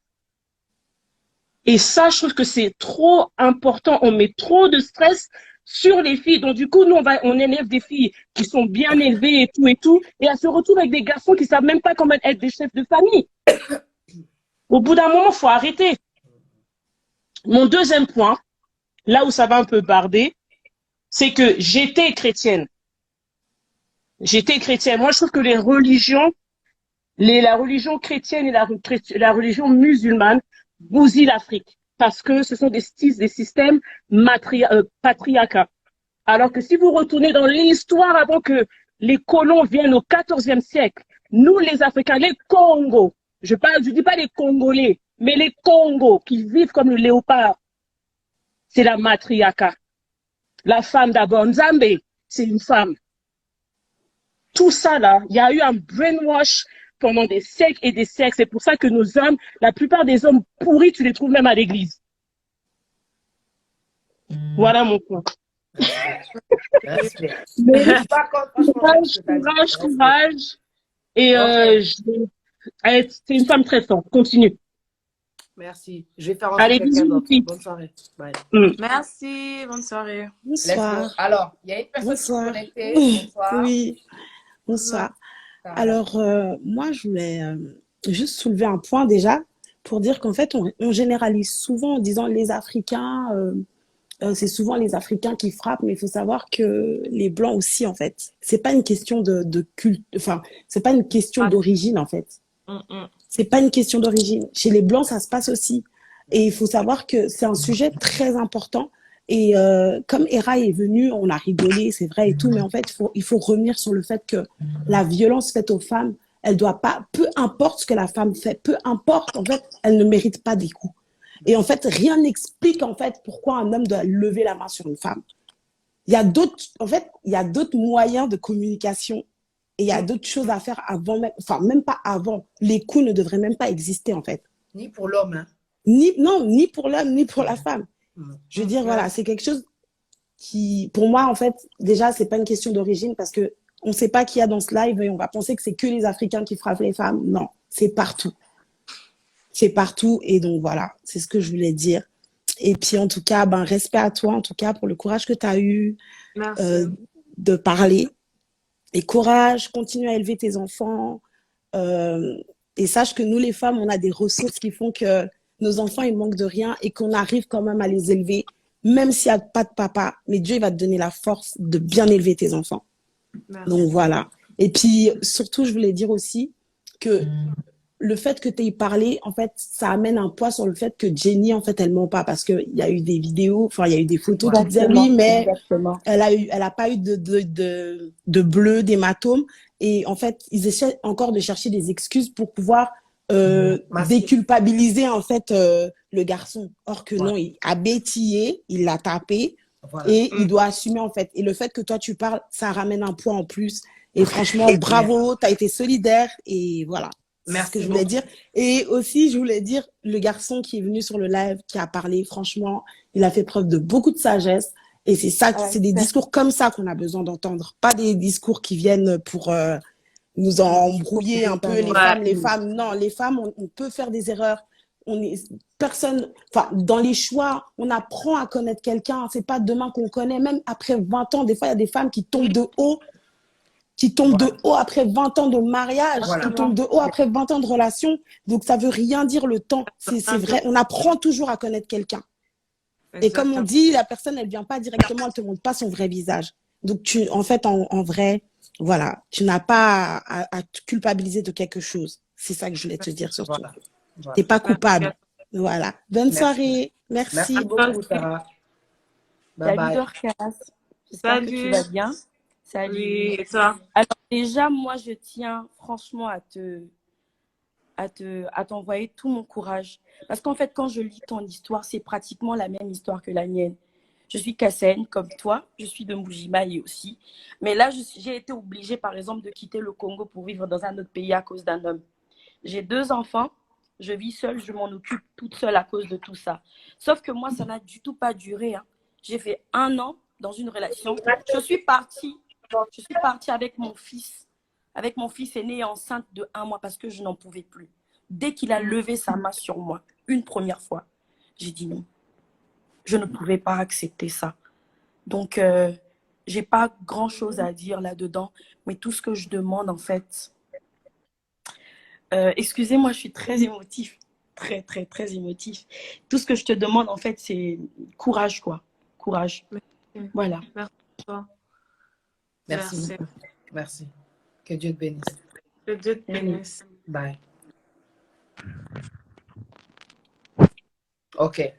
Et ça, je trouve que c'est trop important. On met trop de stress sur les filles. Donc, du coup, nous, on élève des filles qui sont bien élevées et tout. Et elles se retrouvent avec des garçons qui savent même pas comment être des chefs de famille. Au bout d'un moment, faut arrêter. Mon deuxième point, là où ça va un peu barder, c'est que j'étais chrétienne. J'étais chrétienne. Moi, je trouve que les religions, la religion chrétienne et la religion musulmane bousillent l'Afrique parce que ce sont des systèmes patriarcats. Alors que si vous retournez dans l'histoire avant que les colons viennent au XIVe siècle, nous, les Africains, les Congos, je dis pas les Congolais, mais les Congos qui vivent comme le léopard, c'est la matriarcat. La femme d'abord, Nzambe, c'est une femme. Tout ça là, il y a eu un brainwash pendant des siècles et des siècles. C'est pour ça que nos hommes, la plupart des hommes pourris, tu les trouves même à l'église. Voilà mon point. Respect. Mais Je suis pas contre, franchement, ce que t'as dit. courage, Respect. courage. Et Ok, c'est une femme très forte. Continue. merci. Je vais faire entrer Allez, quelqu'un bisous, d'autre. Lucie. Bonne soirée. Bye. Merci, bonne soirée. Let's go. Bonsoir. Alors, il y a une personne qui est Bonsoir. connectée. Bonsoir. Oui, bonsoir. Ça va. Alors, moi, je voulais juste soulever un point déjà pour dire qu'en fait, on généralise souvent en disant les Africains, c'est souvent les Africains qui frappent, mais il faut savoir que les Blancs aussi, en fait. C'est pas une question de culte, enfin, c'est pas une question d'origine, en fait. C'est pas une question d'origine. Chez les Blancs, ça se passe aussi. Et il faut savoir que c'est un sujet très important. Et comme Hera est venue, on a rigolé, c'est vrai et tout, mais en fait, il faut revenir sur le fait que la violence faite aux femmes, elle doit pas, peu importe ce que la femme fait, peu importe, en fait, elle ne mérite pas des coups. Et en fait, rien n'explique en fait pourquoi un homme doit lever la main sur une femme. Il y a d'autres, en fait, il y a d'autres moyens de communication et il y a d'autres choses à faire avant même, enfin même pas avant. Les coups ne devraient même pas exister en fait. Ni pour l'homme, hein. Ni pour l'homme, ni pour la femme. Je veux dire, voilà, c'est quelque chose qui, pour moi, en fait, déjà, c'est pas une question d'origine parce que on sait pas qui y a dans ce live et on va penser que c'est que les Africains qui frappent les femmes. Non, c'est partout. C'est partout et donc voilà, c'est ce que je voulais dire. Et puis en tout cas, ben respect à toi en tout cas pour le courage que tu as eu de parler. Et courage, continue à élever tes enfants. Et sache que nous les femmes, on a des ressources qui font que nos enfants ils manquent de rien et qu'on arrive quand même à les élever, même s'il n'y a pas de papa. Mais Dieu il va te donner la force de bien élever tes enfants. Merci. Donc voilà. Et puis surtout, je voulais dire aussi que le fait que tu aies parlé, en fait, ça amène un poids sur le fait que Jenny, en fait, elle ment pas parce qu'il y a eu des vidéos, enfin, il y a eu des photos qui disaient oui, mais elle a pas eu de bleu, d'hématome. Et en fait, ils essaient encore de chercher des excuses pour pouvoir déculpabiliser, en fait, le garçon. Or que non, il a bétillé, il l'a tapé et il doit assumer, en fait. Et le fait que toi, tu parles, ça ramène un poids en plus. Et franchement, bravo, tu as été solidaire et voilà. C'est ce que je voulais dire. Et aussi, je voulais dire, le garçon qui est venu sur le live, qui a parlé, franchement, il a fait preuve de beaucoup de sagesse. Et c'est ça, c'est des discours comme ça qu'on a besoin d'entendre. Pas des discours qui viennent pour nous embrouiller un peu. Les femmes, non, les femmes, on peut faire des erreurs. Enfin, dans les choix, on apprend à connaître quelqu'un. C'est pas demain qu'on connaît. Même après 20 ans, des fois, il y a des femmes qui tombent de haut après 20 ans de mariage, qui tombent de haut après 20 ans de relation. Donc, ça veut rien dire le temps. C'est vrai, on apprend toujours à connaître quelqu'un. Et comme on dit, la personne, elle vient pas directement, elle te montre pas son vrai visage. Donc, en fait, en vrai, voilà, tu n'as pas à te culpabiliser de quelque chose. C'est ça que je voulais te dire surtout. T'es pas coupable. Voilà. Bonne soirée. Merci. Merci beaucoup, Sarah. Bye bye. Salut Dorcas. J'espère que tu vas bien. Salut. Oui, et toi? Alors déjà, moi, je tiens franchement à t'envoyer tout mon courage. Parce qu'en fait, quand je lis ton histoire, c'est pratiquement la même histoire que la mienne. Je suis Kassène, comme toi. Je suis de Mbujimayi aussi. Mais là, j'ai été obligée, par exemple, de quitter le Congo pour vivre dans un autre pays à cause d'un homme. J'ai 2 enfants. Je vis seule. Je m'en occupe toute seule à cause de tout ça. Sauf que moi, ça n'a du tout pas duré. Hein. J'ai fait 1 an dans une relation. Je suis partie avec mon fils. Avec mon fils aîné enceinte de 1 mois parce que je n'en pouvais plus. Dès qu'il a levé sa main sur moi, une première fois, j'ai dit non. Je ne pouvais pas accepter ça. Donc, j'ai pas grand-chose à dire là-dedans. Mais tout ce que je demande, en fait... excusez-moi, je suis très émotif. Très, très, très émotif. Tout ce que je te demande, en fait, c'est courage, quoi. Courage. Merci. Voilà. Merci à toi. Merci. Merci. Que Dieu te bénisse. Que Dieu te bénisse. Bye. Ok.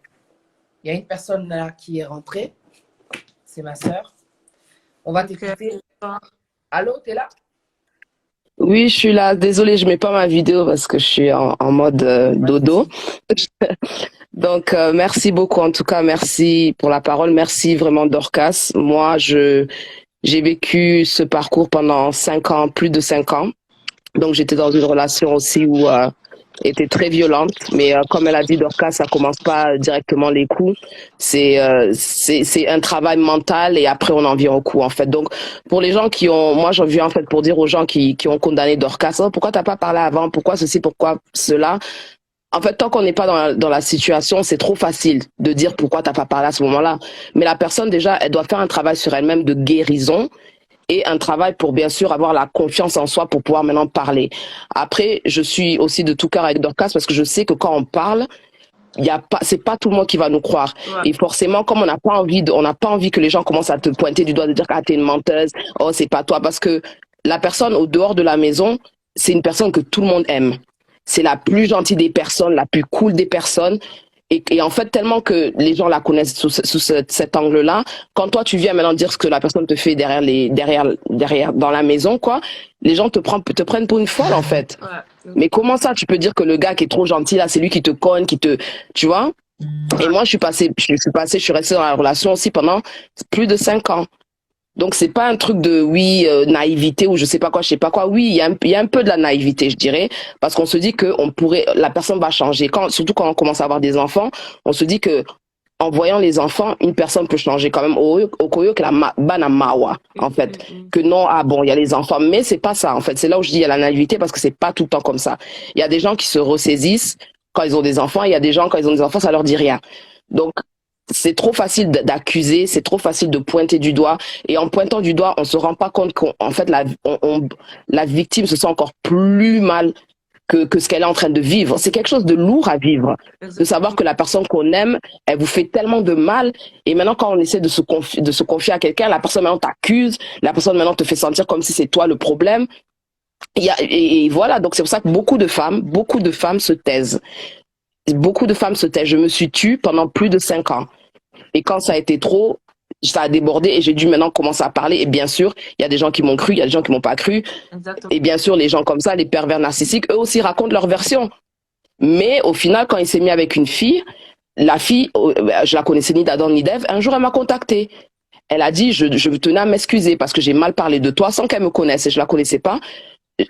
Il y a une personne là qui est rentrée. C'est ma sœur. On va t'écouter. Allô, t'es là? Oui, je suis là. Désolée, je mets pas ma vidéo parce que je suis en mode dodo. Donc, merci beaucoup. En tout cas, merci pour la parole. Merci vraiment, Dorcas. Moi, j'ai vécu ce parcours pendant 5 ans, plus de 5 ans. Donc, j'étais dans une relation aussi où était très violente. Mais comme elle a dit, Dorcas, ça commence pas directement les coups. C'est un travail mental et après on en vient au coup en fait. Donc pour les gens qui ont, moi j'en viens en fait pour dire aux gens qui ont condamné Dorcas, oh, pourquoi t'as pas parlé avant, pourquoi ceci, pourquoi cela. En fait, tant qu'on n'est pas dans la situation, c'est trop facile de dire pourquoi t'as pas parlé à ce moment-là. Mais la personne, déjà, elle doit faire un travail sur elle-même de guérison et un travail pour, bien sûr, avoir la confiance en soi pour pouvoir maintenant parler. Après, je suis aussi de tout cœur avec Dorcas parce que je sais que quand on parle, c'est pas tout le monde qui va nous croire. Ouais. Et forcément, comme on n'a pas envie que les gens commencent à te pointer du doigt, de dire ah t'es une menteuse, oh c'est pas toi, parce que la personne au dehors de la maison, c'est une personne que tout le monde aime. C'est la plus gentille des personnes, la plus cool des personnes. Et en fait, tellement que les gens la connaissent sous cet angle-là, quand toi tu viens maintenant dire ce que la personne te fait derrière dans la maison, quoi, les gens te prennent pour une folle en fait. Ouais. Mais comment ça, tu peux dire que le gars qui est trop gentil là, c'est lui qui te cogne, tu vois? Et moi, je suis restée dans la relation aussi pendant plus de 5 ans. Donc c'est pas un truc de naïveté ou je sais pas quoi. Oui, il y a un peu de la naïveté, je dirais, parce qu'on se dit que la personne va changer. Surtout quand on commence à avoir des enfants, on se dit que en voyant les enfants, une personne peut changer quand même. Okoyo que la banamawa en fait, que non il y a les enfants, mais c'est pas ça en fait. C'est là où je dis il y a la naïveté parce que c'est pas tout le temps comme ça. Il y a des gens qui se ressaisissent quand ils ont des enfants, il y a des gens quand ils ont des enfants ça leur dit rien. Donc c'est trop facile d'accuser, c'est trop facile de pointer du doigt. Et en pointant du doigt, on se rend pas compte qu'en fait, la victime se sent encore plus mal que ce qu'elle est en train de vivre. C'est quelque chose de lourd à vivre. De savoir que la personne qu'on aime, elle vous fait tellement de mal. Et maintenant, quand on essaie de se confier à quelqu'un, la personne maintenant t'accuse, la personne maintenant te fait sentir comme si c'est toi le problème. Et voilà. Donc, c'est pour ça que beaucoup de femmes se taisent. Beaucoup de femmes se taisent. Je me suis tue pendant plus de 5 ans. Et quand ça a été trop, ça a débordé et j'ai dû maintenant commencer à parler. Et bien sûr, il y a des gens qui m'ont cru, il y a des gens qui m'ont pas cru. Exactement. Et bien sûr, les gens comme ça, les pervers narcissiques, eux aussi racontent leur version. Mais au final, quand il s'est mis avec une fille, la fille, je la connaissais ni d'Adam ni d'Ève, un jour elle m'a contactée. Elle a dit, je tenais à m'excuser parce que j'ai mal parlé de toi sans qu'elle me connaisse et je la connaissais pas.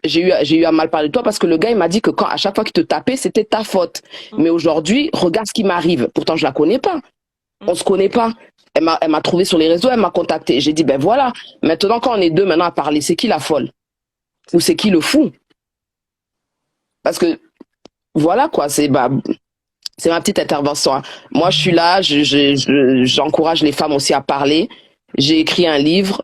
J'ai eu à mal parler de toi parce que le gars, il m'a dit que à chaque fois qu'il te tapait, c'était ta faute. Mais aujourd'hui, regarde ce qui m'arrive. Pourtant, je la connais pas. On se connaît pas. Elle m'a trouvé sur les réseaux, elle m'a contacté. J'ai dit, ben voilà. Maintenant, quand on est deux maintenant à parler, c'est qui la folle? Ou c'est qui le fou? Parce que, voilà quoi, c'est ma petite intervention. Hein. Moi, je suis là, j'encourage les femmes aussi à parler. J'ai écrit un livre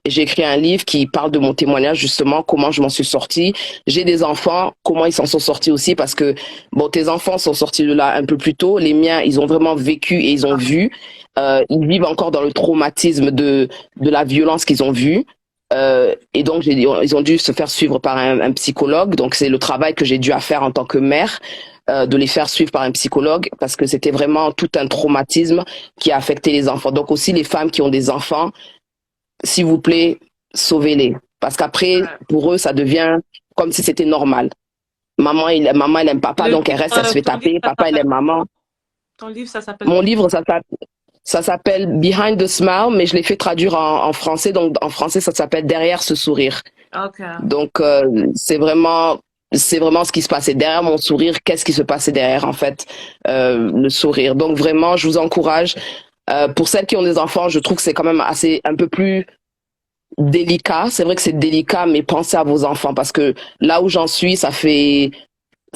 qui parle de mon témoignage, justement, comment je m'en suis sortie. J'ai des enfants, comment ils s'en sont sortis aussi, parce que, bon, tes enfants sont sortis de là un peu plus tôt. Les miens, ils ont vraiment vécu et ils ont vu. Ils vivent encore dans le traumatisme de la violence qu'ils ont vue. Et donc, ils ont dû se faire suivre par un psychologue. Donc, c'est le travail que j'ai dû faire en tant que mère. De les faire suivre par un psychologue parce que c'était vraiment tout un traumatisme qui a affecté les enfants. Donc aussi les femmes qui ont des enfants, s'il vous plaît, sauvez-les. Parce qu'après, pour eux, ça devient comme si c'était normal. Maman, elle aime papa, donc elle reste, elle se fait taper. Papa, elle aime maman. Ton livre, ça s'appelle... Mon livre, ça s'appelle Behind the Smile, mais je l'ai fait traduire en français. Donc en français, ça s'appelle Derrière ce sourire. Okay. Donc c'est vraiment ce qui se passait derrière mon sourire. Qu'est-ce qui se passait derrière, en fait, le sourire. Donc, vraiment, je vous encourage. Pour celles qui ont des enfants, je trouve que c'est quand même un peu plus délicat. C'est vrai que c'est délicat, mais pensez à vos enfants parce que là où j'en suis, ça fait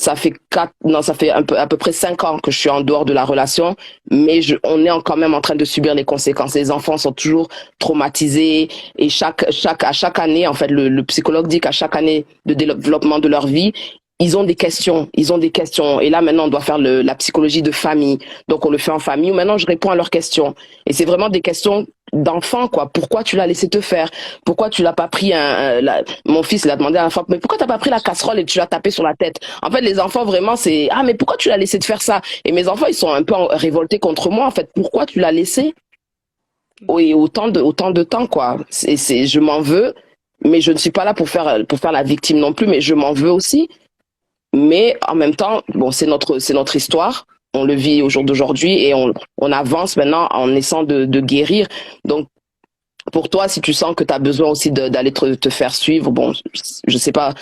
à peu près 5 ans que je suis en dehors de la relation, mais on est quand même en train de subir les conséquences. Les enfants sont toujours traumatisés et à chaque année, en fait, le psychologue dit qu'à chaque année de développement de leur vie, ils ont des questions. Et là, maintenant, on doit faire la psychologie de famille. Donc, on le fait en famille. Maintenant, je réponds à leurs questions. Et c'est vraiment des questions d'enfant, quoi. Pourquoi tu l'as laissé te faire? Pourquoi tu l'as pas pris mon fils, il a demandé à la fois, mais pourquoi t'as pas pris la casserole et tu l'as tapé sur la tête? En fait, les enfants, vraiment, c'est, mais pourquoi tu l'as laissé te faire ça? Et mes enfants, ils sont un peu révoltés contre moi, en fait. Pourquoi tu l'as laissé? Oui, autant de temps, quoi. Je m'en veux, mais je ne suis pas là pour faire la victime non plus, mais je m'en veux aussi. Mais en même temps, bon, c'est notre histoire. On le vit au jour d'aujourd'hui et on avance maintenant en essayant de guérir. Donc, pour toi, si tu sens que tu as besoin aussi d'aller te faire suivre, bon, je sais pas